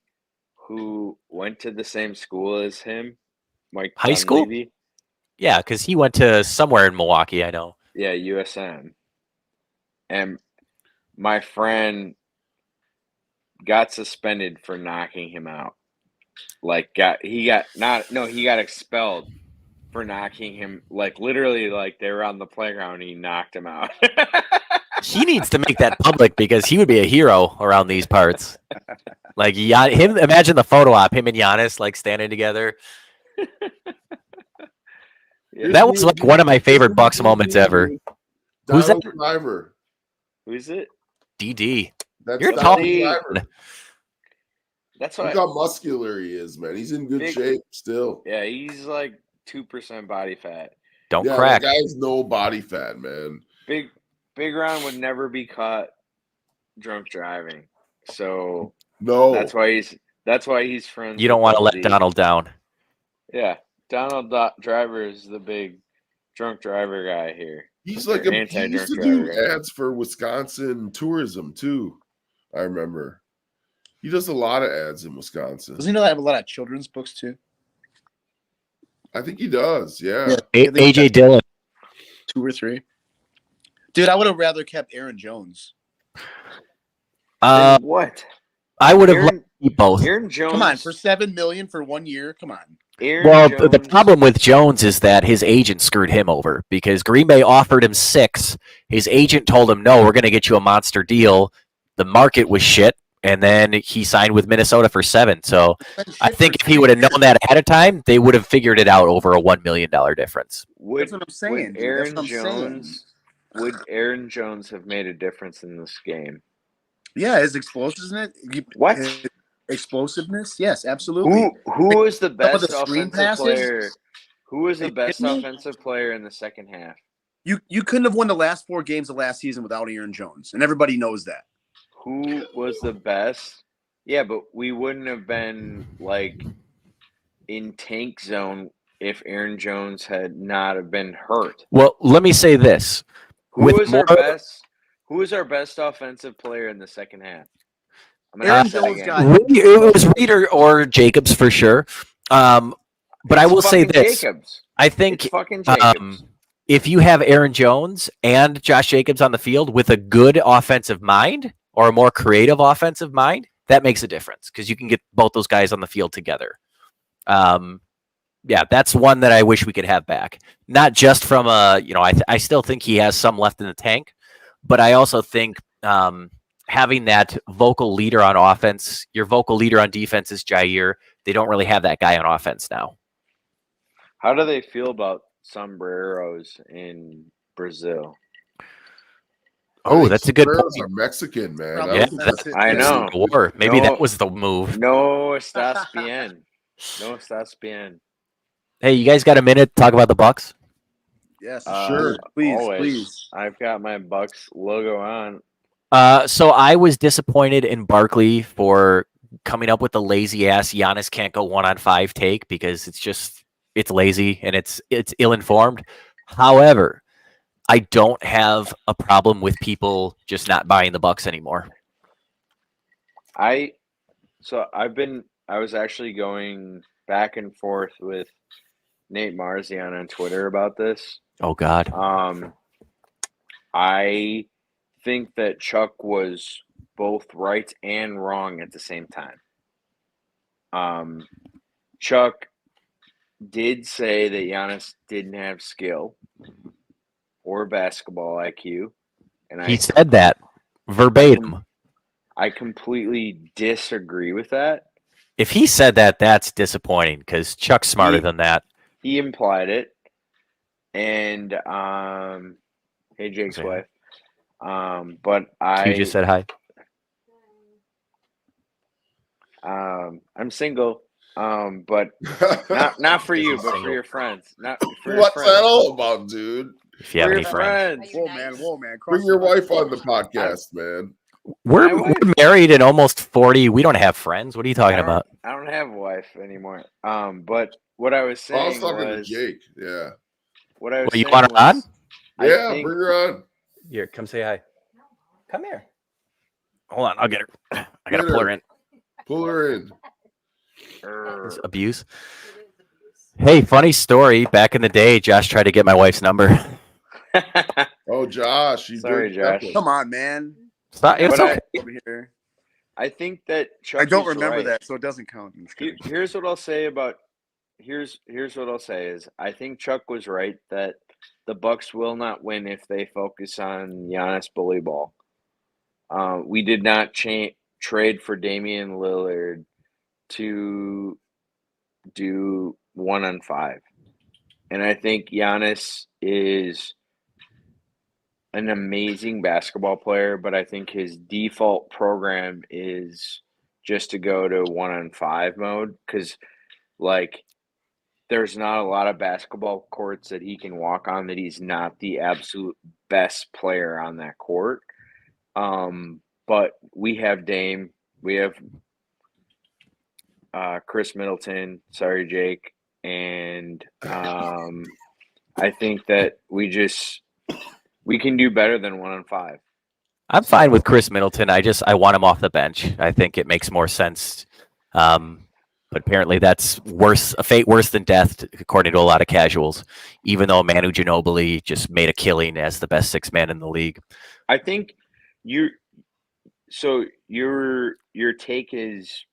who went to the same school as him, Mike
High school?
Dunleavy.
Yeah, because he went to somewhere in Milwaukee, I know.
Yeah, USM. And my friend got suspended for knocking him out. He got expelled for knocking him. Literally, they were on the playground and he knocked him out.
He needs to make that public because he would be a hero around these parts. Imagine the photo op, him and Giannis standing together.
Yeah.
That was one of my favorite Bucks moments ever. Who's that?
Donald Driver.
Who's it?
DD.
That's
You're
Donald
tall.
Driver.
That's
Look
why.
how muscular he is, man. He's in good
Big-
shape still.
Yeah, he's 2% body fat.
Don't
Yeah,
crack.
that guy has no body fat, man.
Big Ron would never be caught drunk driving. So
No.
that's why he's friends.
You don't
with
want to let
D.
Donald down.
Yeah, Donald Driver is the big drunk driver guy here.
He's
Or
he
anti-drunk
used to do
driver.
ads for Wisconsin tourism too. I remember. He does a lot of ads in Wisconsin.
Doesn't he have a lot of children's books too?
I think he does. Yeah.
AJ Dillon.
2 or 3. Dude, I would have rather kept Aaron Jones.
Then what?
I would have
Aaron-
liked to keep both.
Aaron Jones.
Come on, for $7 million for 1 year. Come on.
Aaron
Well,
Jones,
the problem with Jones is that his agent screwed him over because Green Bay offered him 6. His agent told him, no, we're going to get you a monster deal. The market was shit. And then he signed with Minnesota for 7. So I think if he would have known that ahead of time, they would have figured it out over a $1 million difference.
That's what I'm saying. Dude.
Aaron
That's what I'm saying.
Jones, would Aaron Jones have made a difference in this game?
Yeah, his explosiveness.
What?
His explosiveness? Yes, absolutely.
Who was the
Some of
best
the screen
offensive
passes?
player? Who was the
Are you
best
kidding me?
offensive player in the second half?
You couldn't have won the last 4 games of last season without Aaron Jones, and everybody knows that.
Who was the best? Yeah, but we wouldn't have been like in tank zone if Aaron Jones had not have been hurt.
Well, let me say this.
Who
With
was our
more-
best? Who was our best offensive player in the second half? I'm gonna
Aaron
ask that
Jones
again.
got-
It was Reed or Jacobs for sure. But I
It's
will say
fucking
this.
Jacobs.
I think
It's fucking Jacobs.
if you have Aaron Jones and Josh Jacobs on the field with a good offensive mind or a more creative offensive mind, that makes a difference because you can get both those guys on the field together. Yeah, that's one that I wish we could have back. Not just from I still think he has some left in the tank, but I also think having that vocal leader on offense, your vocal leader on defense is Jair. They don't really have that guy on offense now.
How do they feel about sombreros in Brazil?
I
Oh,
think
that's a good
sombreros
point.
are Mexican, man.
Probably
Yeah,
don't think
that's
that's
it.
I know.
War. Maybe
No.
that was the move.
No estás bien. No estás bien.
Hey, you guys got a minute to talk about the Bucks?
Yes,
Sure.
Please,
Always.
please.
I've got my Bucks logo on.
So I was disappointed in Barkley for coming up with the lazy ass Giannis can't go 1-on-5 take because it's lazy and it's ill-informed. However, I don't have a problem with people just not buying the Bucks anymore.
I was actually going back and forth with Nate Marzian on Twitter about this.
Oh God.
I think that Chuck was both right and wrong at the same time. Chuck did say that Giannis didn't have skill or basketball IQ, and
He said that verbatim.
I completely disagree with that.
If he said that, that's disappointing because Chuck's smarter than that.
He implied it, and hey, Jake's
Say hi.
wife. But
You just said hi.
I'm single. But not for you, but for your friends. Not for your
What's
friends.
that all about, dude?
If you have
For
any
your
friends.
friends.
Whoa, man.
Bring your wife on the podcast, man.
We're
My wife-
married and almost 40. We don't have friends. What are you talking about?
I don't have a wife anymore. But what I was saying
I was talking to
was
Jake. Yeah.
what I was
Well, you
saying
want her
was,
on?
I
Yeah,
think-
bring her on.
Here, come say hi. Come here. Hold on, I'll get her. I gotta
Get
pull her
her.
in.
Pull her in.
It's abuse. Hey, funny story. Back in the day, Josh tried to get my wife's number.
Oh, Josh. You
Sorry,
dirty
Josh.
Pepper.
Come on, man.
It's not, it's
But
okay.
Over here.
I think that Chuck
I don't
is
remember
right.
that, so it doesn't count. I'm just kidding.
Here's what I'll say about here's what I'll say is I think Chuck was right that the Bucks will not win if they focus on Giannis bully ball. We did not trade for Damian Lillard to do 1-on-5, and I think Giannis is an amazing basketball player, but I think his default program is just to go to 1-on-5 mode because, like, there's not a lot of basketball courts that he can walk on that he's not the absolute best player on that court. But we have Dame, we have Chris Middleton, sorry, Jake, and I think that we can do better than 1-on-5.
I'm fine with Chris Middleton. I want him off the bench. I think it makes more sense. But apparently that's a fate worse than death, according to a lot of casuals. Even though Manu Ginobili just made a killing as the best sixth man in the league.
I think you. So your take is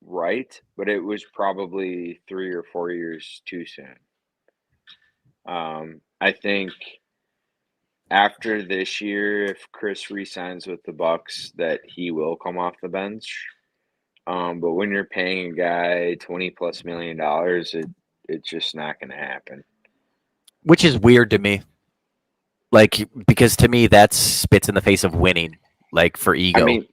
right, but it was probably 3 or 4 years too soon. I think after this year, if Chris resigns with the Bucks, that he will come off the bench. But when you're paying a guy $20+ million, it's just not going to happen.
Which is weird to me. Like, because to me that spits in the face of winning. Like, for ego.
I mean,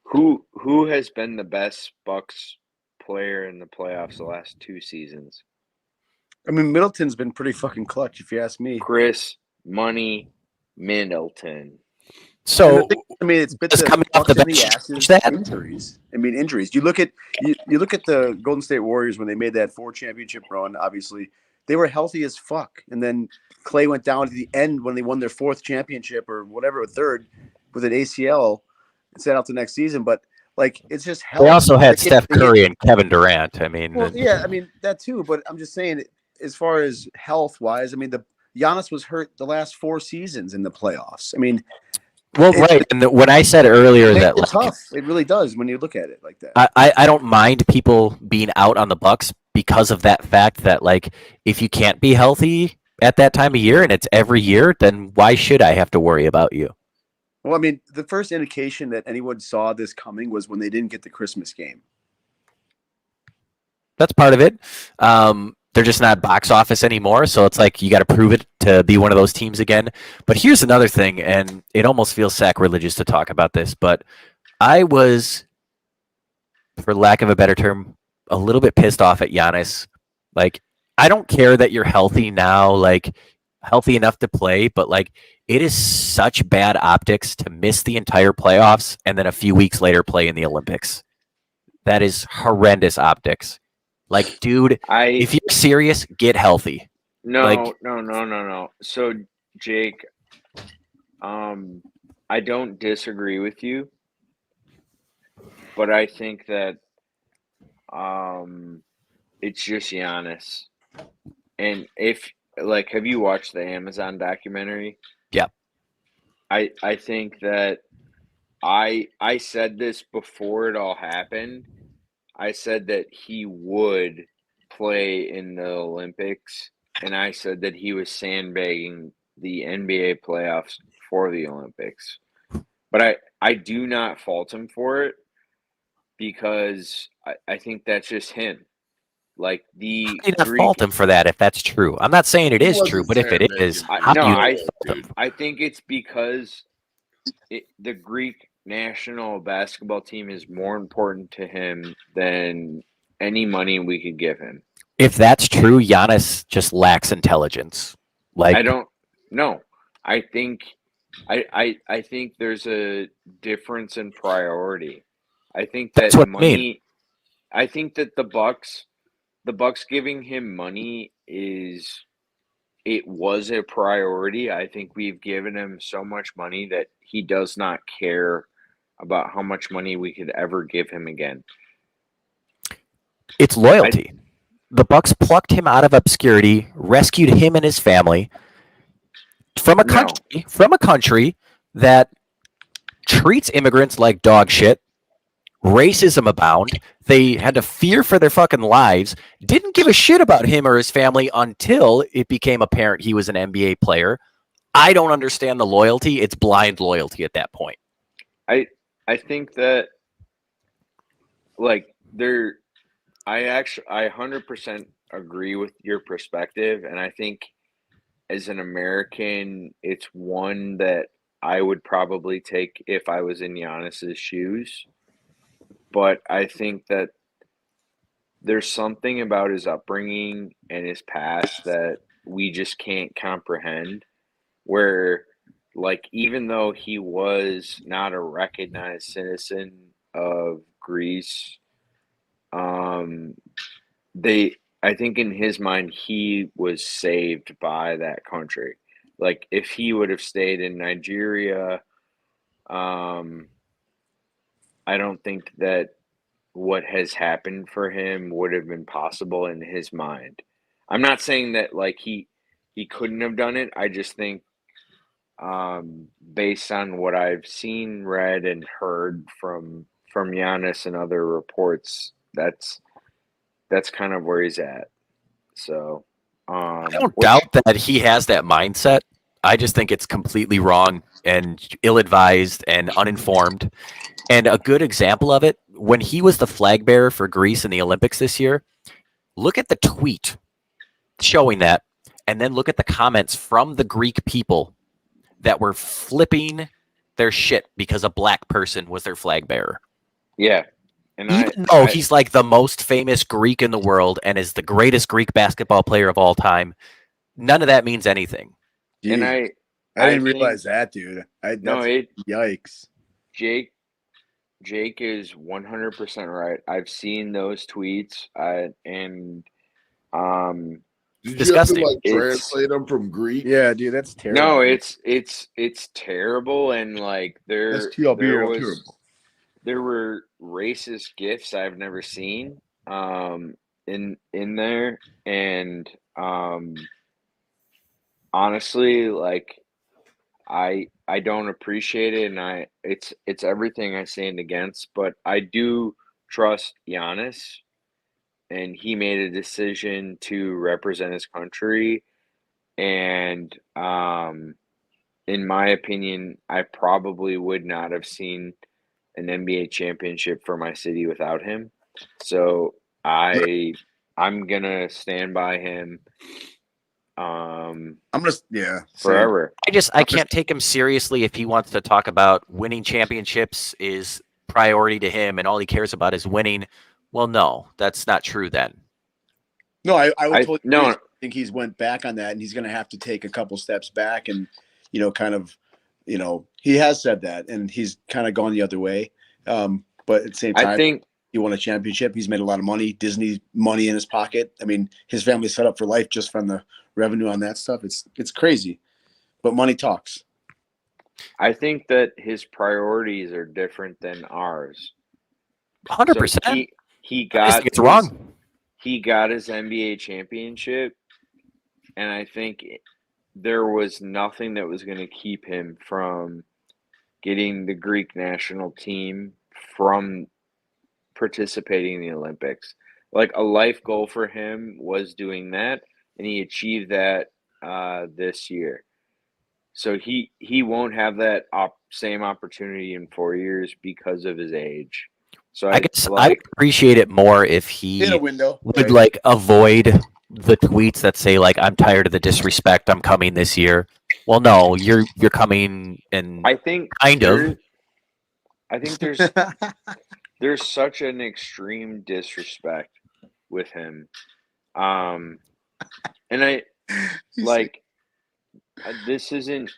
who has been the best Bucks player in the playoffs the last 2 seasons?
I mean, Middleton's been pretty fucking clutch, if you ask me.
Chris Money Middleton.
So
it's been
just coming off the bench.
Injuries. I mean, injuries. You look at the Golden State Warriors when they made that 4 championship run. Obviously, they were healthy as fuck, and then Clay went down to the end when they won their 4th championship or whatever, or 3rd, with an ACL and sat out the next season. But like, it's just health.
They also had Steph Curry and Kevin Durant. I mean,
well, yeah, I mean that too. But I'm just saying, as far as health wise, I mean, Giannis was hurt the last 4 seasons in the playoffs. I mean.
Well, right, and when I said earlier that,
it's tough, it really does when you look at it like that.
I don't mind people being out on the Bucks because of that fact that, like, if you can't be healthy at that time of year and it's every year, then why should I have to worry about you?
Well, I mean, the first indication that anyone saw this coming was when they didn't get the Christmas game.
That's part of it. They're just not box office anymore, so it's like you got to prove it to be one of those teams again. But here's another thing, and it almost feels sacrilegious to talk about this, but I was, for lack of a better term, a little bit pissed off at Giannis. Like, I don't care that you're healthy now, like healthy enough to play, but like, it is such bad optics to miss the entire playoffs and then a few weeks later play in the Olympics. That is horrendous optics. Like, dude, if you're serious, get healthy.
No. So, Jake, I don't disagree with you, but I think that it's just Giannis. And have you watched the Amazon documentary?
Yeah.
I think that I said this before it all happened. I said that he would play in the Olympics, and I said that he was sandbagging the NBA playoffs for the Olympics. But I do not fault him for it because I think that's just him. Like,
I do not fault him for that if that's true. I'm not saying it is true, but if it is,
I think it's because the Greek national basketball team is more important to him than any money we could give him.
If that's true, Giannis just lacks intelligence. Like,
I don't know. I think there's a difference in priority. I think that
that's what
money.
I mean.
I think that the Bucks giving him money was a priority. I think we've given him so much money that he does not care about how much money we could ever give him again.
It's loyalty. The Bucks plucked him out of obscurity, rescued him and his family from a country that treats immigrants like dog shit. Racism abound. They had to fear for their fucking lives. Didn't give a shit about him or his family until it became apparent he was an NBA player. I don't understand the loyalty. It's blind loyalty at that point.
I think that, like, I 100% agree with your perspective, and I think as an American, it's one that I would probably take if I was in Giannis's shoes. But I think that there's something about his upbringing and his past that we just can't comprehend, where, like, even though he was not a recognized citizen of Greece, I think in his mind he was saved by that country. Like, if he would have stayed in Nigeria I don't think that what has happened for him would have been possible in his mind. I'm not saying that like he couldn't have done it. I just think based on what I've seen, read, and heard from Giannis and other reports, that's kind of where he's at. So,
I don't
which
doubt that he has that mindset. I just think it's completely wrong and ill-advised and uninformed. And a good example of it, when he was the flag bearer for Greece in the Olympics this year, look at the tweet showing that, and then look at the comments from the Greek people that were flipping their shit because a black person was their flag bearer.
yeah, and
Even though he's like the most famous Greek in the world and is the greatest Greek basketball player of all time, none of that means anything.
and
Jeez.
I
I didn't
think-
realize that, dude.
no,
Yikes.
Jake is 100% right. I've seen those tweets, and
Did
Disgusting.
you have to like
It's-
translate them from Greek?
Yeah, dude, that's terrible.
no, it's terrible, and like
That's terrible.
there were racist gifs I've never seen in there, and honestly, like I don't appreciate it, and it's everything I stand against, but I do trust Giannis, and he made a decision to represent his country, and in my opinion, I probably would not have seen an NBA championship for my city without him. So I'm gonna stand by him
I'm gonna, yeah, same.
forever.
I can't take him seriously if he wants to talk about winning championships is priority to him and all he cares about is winning. Well, no, that's not true then.
No, I would totally
no.
agree. I think he's went back on that, and he's going to have to take a couple steps back, and kind of, he has said that, and he's kind of gone the other way. But at the same time,
I think
he won a championship. He's made a lot of money. Disney money in his pocket. I mean, his family's set up for life just from the revenue on that stuff. It's crazy, but money talks.
I think that his priorities are different than ours.
100%.
So he
I just
got
think it's wrong.
He got his NBA championship, and I think there was nothing that was going to keep him from getting the Greek national team from participating in the Olympics. Like a life goal for him was doing that, and he achieved that this year. So he won't have that same opportunity in 4 years because of his age. So
I guess I would appreciate it more if
In
he
a window,
would
right?
like avoid the tweets that say like I'm tired of the disrespect. I'm coming this year. Well, no, you're coming and
I think
kind of.
I think there's such an extreme disrespect with him, and I like this isn't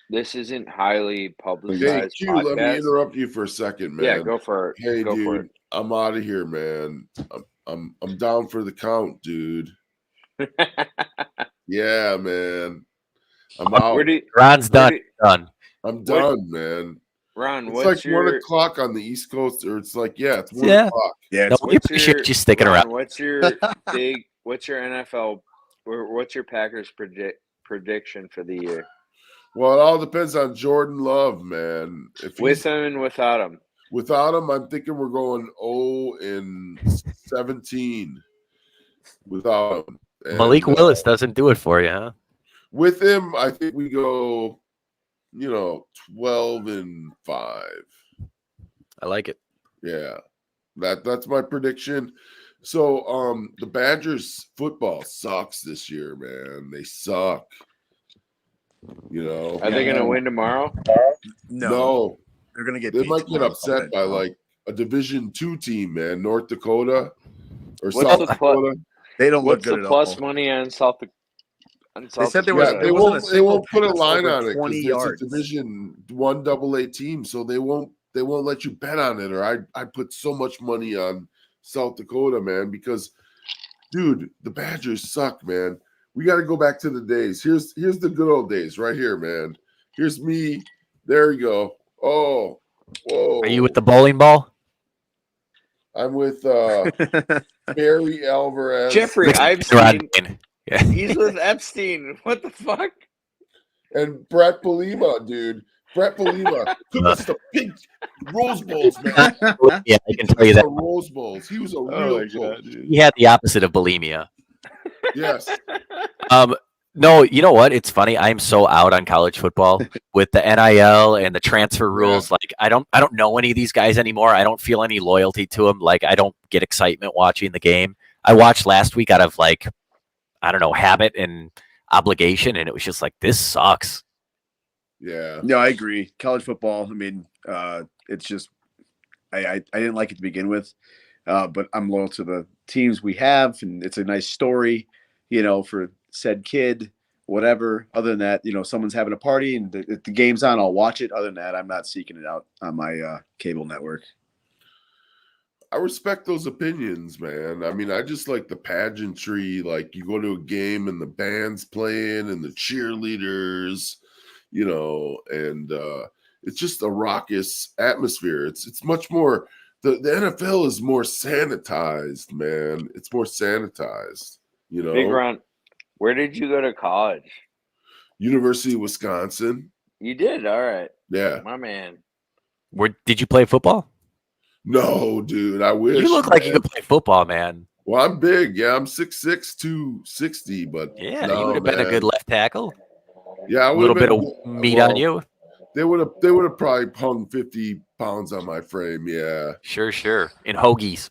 highly
Hey,
publicized.
Q, let me
podcast.
interrupt you for a second, man.
Yeah, go for it.
Hey,
Go for
dude, I'm out of here, man. I'm down for the count, dude.
it.
Yeah, man. I'm out.
Ron's done.
I'm done, man.
Ron,
It's
what's
like
your
1 o'clock on the East Coast, or it's like it's 1
Yeah.
o'clock.
Yeah,
No,
it's
we appreciate you sticking
Ron,
around.
What's your What's your NFL? Or what's your Packers prediction for the year?
Well, it all depends on Jordan Love, man. If
With
he's
him and without him.
without him, I'm thinking we're going 0-17 without him. And,
Malik Willis doesn't do it for you, huh?
with him, I think we go, 12-5.
I like it.
Yeah, that's my prediction. So, the Badgers football sucks this year, man. They suck.
Are they going to win tomorrow?
No,
they're gonna get.
they
beat
might get
tomorrow.
upset by like a Division II team, man. North Dakota or
What's
South
the
Dakota.
They don't look
What's
good
the
at
plus
all.
money on South?
They said there was.
Yeah,
there wasn't a
they
single
won't put a
pass
line
over
on it
20
because
yards.
it's a Division I AA team, so they won't let you bet on it. Or I put so much money on South Dakota, man, because dude, the Badgers suck, man. We got to go back to the days. Here's the good old days right here, man. Here's me. There you go. Oh, Whoa.
Are you with the bowling ball?
I'm with Barry Alvarez.
Jeffrey
Rod
Epstein.
Dane. Yeah.
He's with Epstein. What the fuck?
And Brett Belima, dude. Brett Belima took us to big Rose Bowls, man.
Yeah, I can tell
The
you that.
Rose Bowls. He was a real coach.
He had the opposite of bulimia.
Yes.
No, you know what? It's funny. I'm so out on college football with the NIL and the transfer rules. Like, I don't know any of these guys anymore. I don't feel any loyalty to them. Like, I don't get excitement watching the game. I watched last week out of like, I don't know, habit and obligation, and it was just like, this sucks.
Yeah.
No, I agree. College football. I mean, it's just I didn't like it to begin with, but I'm loyal to the teams we have, and it's a nice story, for said kid, whatever. Other than that, someone's having a party and the game's on, I'll watch it. Other than that, I'm not seeking it out on my cable network.
I respect those opinions, man. I mean, I just like the pageantry. Like, you go to a game and the band's playing and the cheerleaders, and it's just a raucous atmosphere. It's much more. The NFL is more sanitized, man. It's more sanitized.
Big Ron, where did you go to college?
University of Wisconsin.
You did? All right.
Yeah.
My man.
Where did you play football?
No, dude. I wish.
You look like you could play football, man.
Well, I'm big. Yeah, I'm 6'6", 260, but
Yeah,
no,
you would have been a good left tackle.
Yeah,
A little bit of meat on you.
They would have probably hung 50 pounds on my frame. Yeah,
Sure. In hoagies.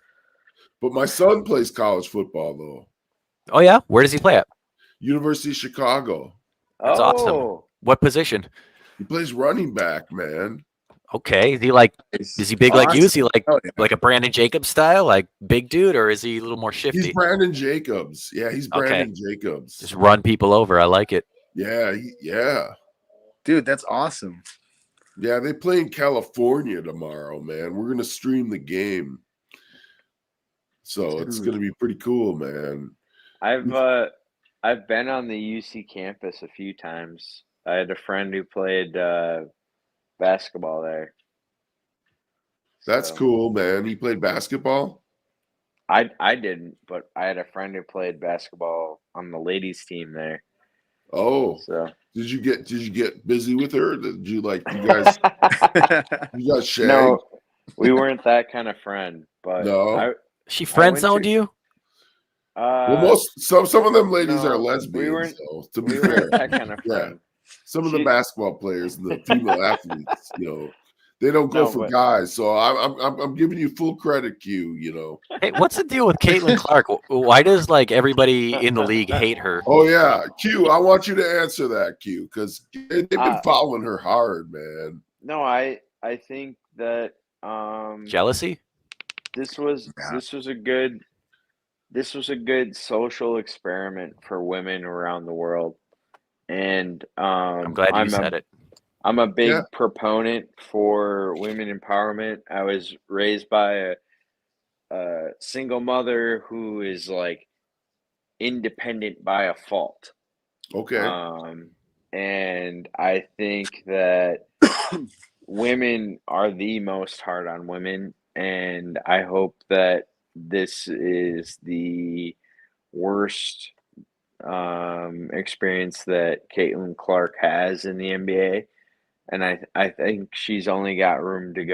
But my son plays college football though.
Oh yeah, where does he play at?
University of Chicago.
That's awesome. What position?
He plays running back, man.
Okay, is he big like you? Is he like a Brandon Jacobs style, like big dude, or is he a little more shifty?
He's Brandon Jacobs. Yeah, he's Brandon Jacobs.
Just run people over. I like it.
Yeah, yeah.
Dude, that's awesome.
Yeah, they play in California tomorrow, man. We're gonna stream the game, so it's gonna be pretty cool, man.
I've been on the UC campus a few times. I had a friend who played basketball there.
That's cool, man. He played basketball?
I didn't, but I had a friend who played basketball on the ladies team there.
Oh,
so
did you get busy with her? Did you you guys shag?
No, we weren't that kind of friend. But
no,
she friend zoned you.
Well, some of them ladies are lesbians. To be fair,
that kind of friend.
Some of the basketball players and the female athletes, they don't go for guys. So I'm giving you full credit, Q.
Hey, what's the deal with Caitlin Clark? Why does everybody in the league hate her?
Oh yeah, Q. I want you to answer that, Q, because they've been following her hard, man.
No, I think that
jealousy.
This was a good social experiment for women around the world. And
I'm glad you said it.
I'm a big proponent for women empowerment. I was raised by a single mother who is independent by a fault.
Okay.
And I think that women are the most hard on women, and I hope that this is the worst experience that Caitlin Clark has in the NBA, and I think she's only got room to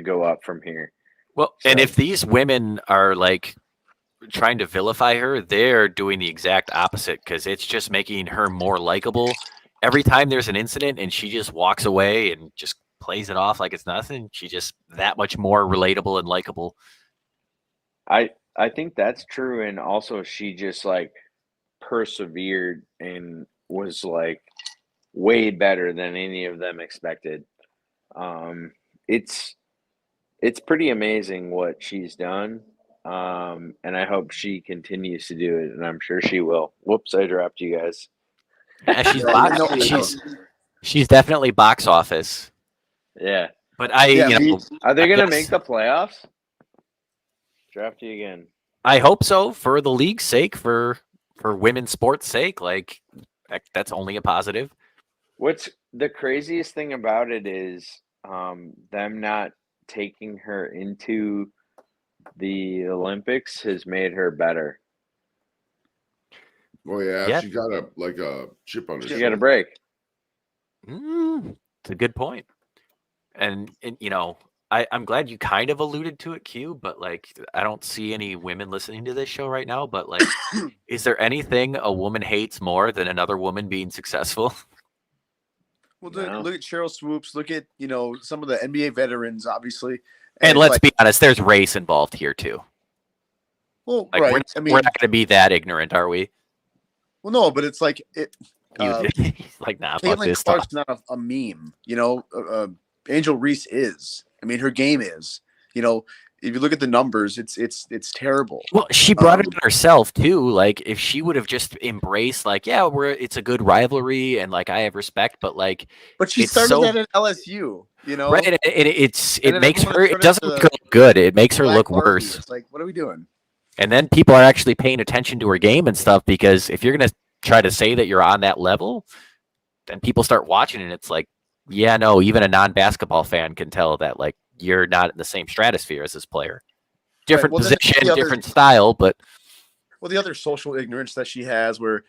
go up from here.
Well, and if these women are trying to vilify her, they're doing the exact opposite, because it's just making her more likable. Every time there's an incident and she just walks away and just plays it off like it's nothing, she's just that much more relatable and likable.
I think that's true, and also she just persevered and was way better than any of them expected. It's pretty amazing what she's done, and I hope she continues to do it, and I'm sure she will. Whoops, I dropped you guys.
Yeah, she's definitely box office.
Yeah,
but
are they gonna make the playoffs? Draft you again.
I hope so, for the league's sake, for women's sports' sake. That's only a positive.
What's the craziest thing about it is them not taking her into the Olympics has made her better.
Oh yeah,
Yeah.
she got a chip on her
She
shoulder.
got a break.
It's a good point. And you know, I'm glad you kind of alluded to it, Q, but like I don't see any women listening to this show right now. But like, is there anything a woman hates more than another woman being successful?
Well,
No.
look at Cheryl Swoops. Look at some of the NBA veterans, obviously.
And
it's
let's
like,
be honest, there's race involved here too.
well,
Like
right. I
we're
mean,
not going to be that ignorant, are we?
well, no, but it's like it.
You like nah, fuck
Caitlin
this
Clark's
stuff.
not a meme. Angel Reese is. I mean, her game is. If you look at the numbers, it's terrible.
Well, she brought it on herself too. Like if she would have just embraced, like, yeah, it's a good rivalry, and like I have respect, but like,
But she
it's
started
so
that at LSU.
right. It
then
makes
everyone
her. It
turned
doesn't
into
look good. It makes her
Black
look
Barbie.
worse.
It's like, what are we doing?
And then people are actually paying attention to her game and stuff because if you're gonna try to say that you're on that level, then people start watching, and it's like, yeah, no, even a non-basketball fan can tell that like you're not in the same stratosphere as this player. Different
Right. Well, then
position,
the other-
different style, but
Well, the other social ignorance that she has, where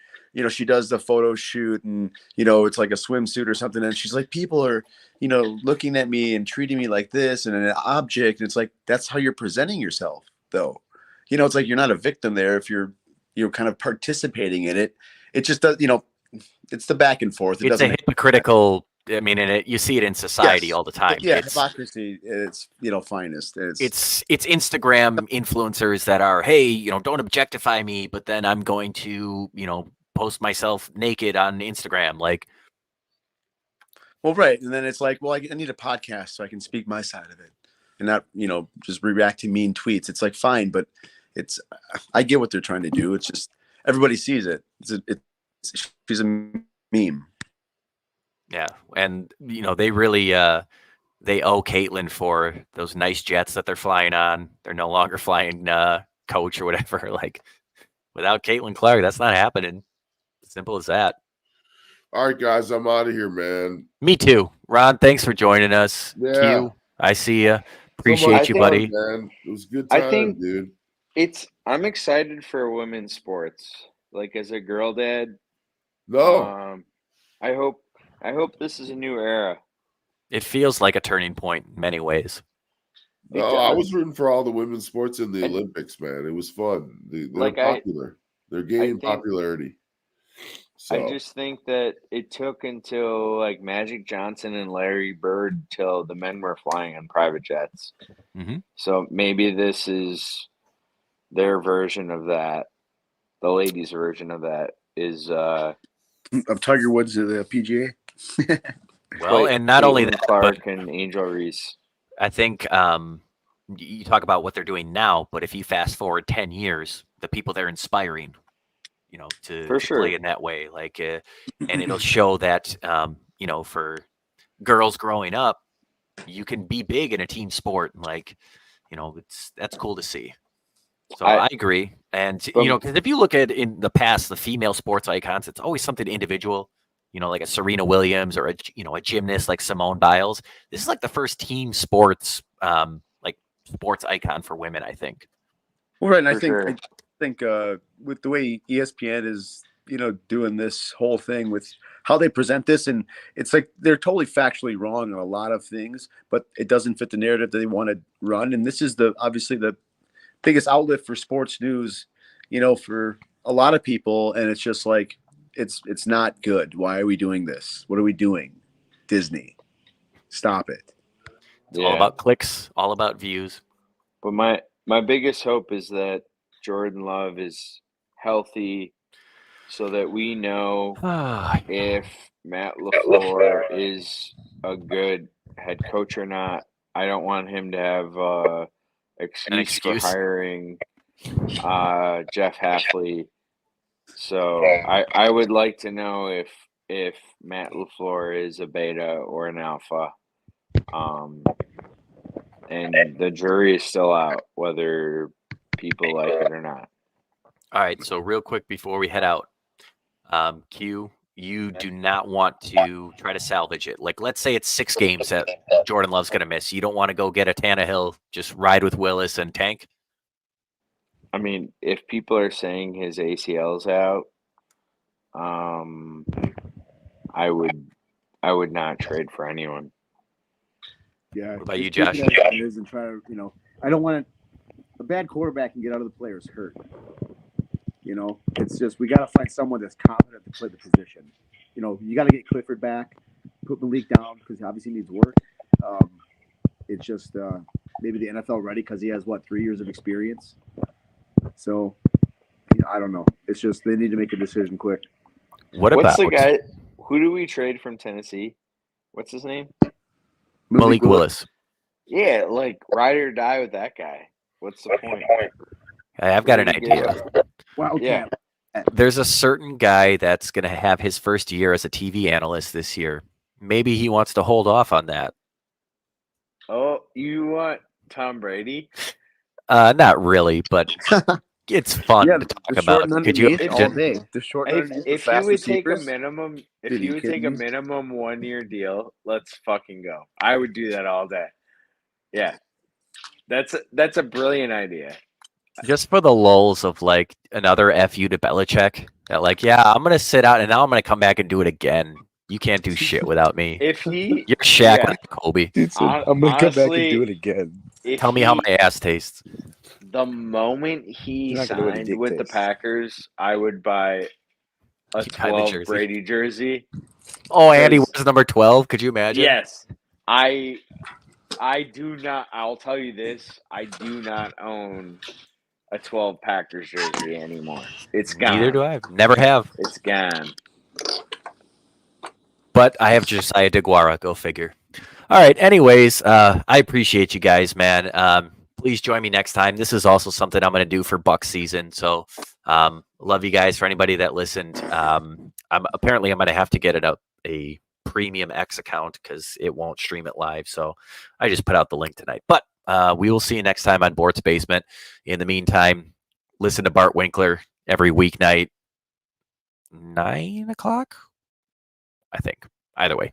she does the photo shoot, and it's like a swimsuit or something, and she's like, people are looking at me and treating me like this and an object. And it's like, that's how you're presenting yourself, though. It's like you're not a victim there if you're kind of participating in it. It just does. It's the back and forth.
it's a hypocritical. I mean, and you see it in society all the time.
Yeah,
It's
hypocrisy. It's finest.
it's Instagram influencers that are, hey, don't objectify me, but then I'm going to post myself naked on Instagram, like.
Well, right, and then it's like, well, I need a podcast so I can speak my side of it, and not just react to mean tweets. It's like, fine, but I get what they're trying to do. It's just everybody sees it. She's a meme.
Yeah, and they really they owe Caitlin for those nice jets that they're flying on. They're no longer flying coach or whatever. Like without Caitlin Clark, that's not happening. Simple as that.
All right, guys, I'm out of here, man.
Me too, Ron. Thanks for joining us.
Yeah.
Q, I see you. Appreciate you, buddy.
Man. It was a good time, dude.
I'm excited for women's sports. Like as a girl dad.
No.
I hope this is a new era.
It feels like a turning point in many ways.
No, I was rooting for all the women's sports in the Olympics, man. It was fun. They're popular. They're gaining popularity. So.
I just think that it took until like Magic Johnson and Larry Bird till the men were flying on private jets.
Mm-hmm.
So maybe this is their version of that. The ladies' version of that is
of Tiger Woods of the PGA.
Well, and not only that,
Clark
but
and Angel Reese.
I think you talk about what they're doing now, but if you fast forward 10 years, the people they're inspiring, to play in that way, like, and it'll show that, for girls growing up, you can be big in a team sport. Like, that's cool to see. So I agree. And, because if you look at in the past, the female sports icons, it's always something individual, like a Serena Williams or a gymnast like Simone Biles. This is like the first team sports, like sports icon for women, I think.
Well, right. And I think with the way ESPN is, doing this whole thing with how they present this, and it's like they're totally factually wrong on a lot of things, but it doesn't fit the narrative that they want to run. And this is obviously the biggest outlet for sports news, for a lot of people. And it's just like, it's not good. Why are we doing this? What are we doing? Disney, stop it.
It's all about clicks, all about views.
But my biggest hope is that Jordan Love is healthy so that we know if Matt LaFleur is a good head coach or not. I don't want him to have an excuse for hiring Jeff Hafley. So I would like to know if Matt LaFleur is a beta or an alpha. And the jury is still out whether people like it or not.
All right. So real quick before we head out, Q, you do not want to try to salvage it. Like, let's say it's 6 games that Jordan Love's going to miss. You don't want to go get a Tannehill, just ride with Willis and tank.
I mean, if people are saying his ACL's out, I would not trade for anyone.
Yeah.
What about you,
just
Josh?
keep it as it is and try to, I don't want a bad quarterback can get out of the players hurt. It's just we got to find someone that's competent to play the position. You got to get Clifford back, put Malik down because he obviously needs work. It's just maybe the NFL ready because he has 3 years of experience. So I don't know. It's just they need to make a decision quick.
What's the guy? Who do we trade from Tennessee? What's his name?
Malik Willis.
Yeah, like ride or die with that guy. What's the point?
I've got an idea.
Wow.
Yeah.
There's a certain guy that's going to have his first year as a TV analyst this year. Maybe he wants to hold off on that.
Oh, you want Tom Brady?
Not really, but it's fun to talk about. Could you
all day? The short
if you would take a minimum, if you would take a minimum 1-year deal, let's fucking go. I would do that all day. Yeah, that's a brilliant idea.
Just for the lulls of like another FU to Belichick, that like, yeah, I'm gonna sit out and now I'm gonna come back and do it again. You can't do shit without me.
If he,
you're Shaq with Kobe.
Dude said, I'm gonna come back and do it again.
Tell me how my ass tastes.
The moment he signed with the Packers, I would buy a 12 Brady jersey.
Oh, Andy was number 12. Could you imagine?
Yes, I do not. I'll tell you this: I do not own a 12 Packers jersey anymore. It's gone.
Neither do I. Never have.
It's gone.
But I have Josiah DeGuara. Go figure. All right. Anyways, I appreciate you guys, man. Please join me next time. This is also something I'm going to do for Buck season. So love you guys. For anybody that listened, I'm going to have to get it up a premium X account because it won't stream it live. So I just put out the link tonight. But we will see you next time on Bort's Basement. In the meantime, listen to Bart Winkler every weeknight, 9 o'clock, I think. Either way,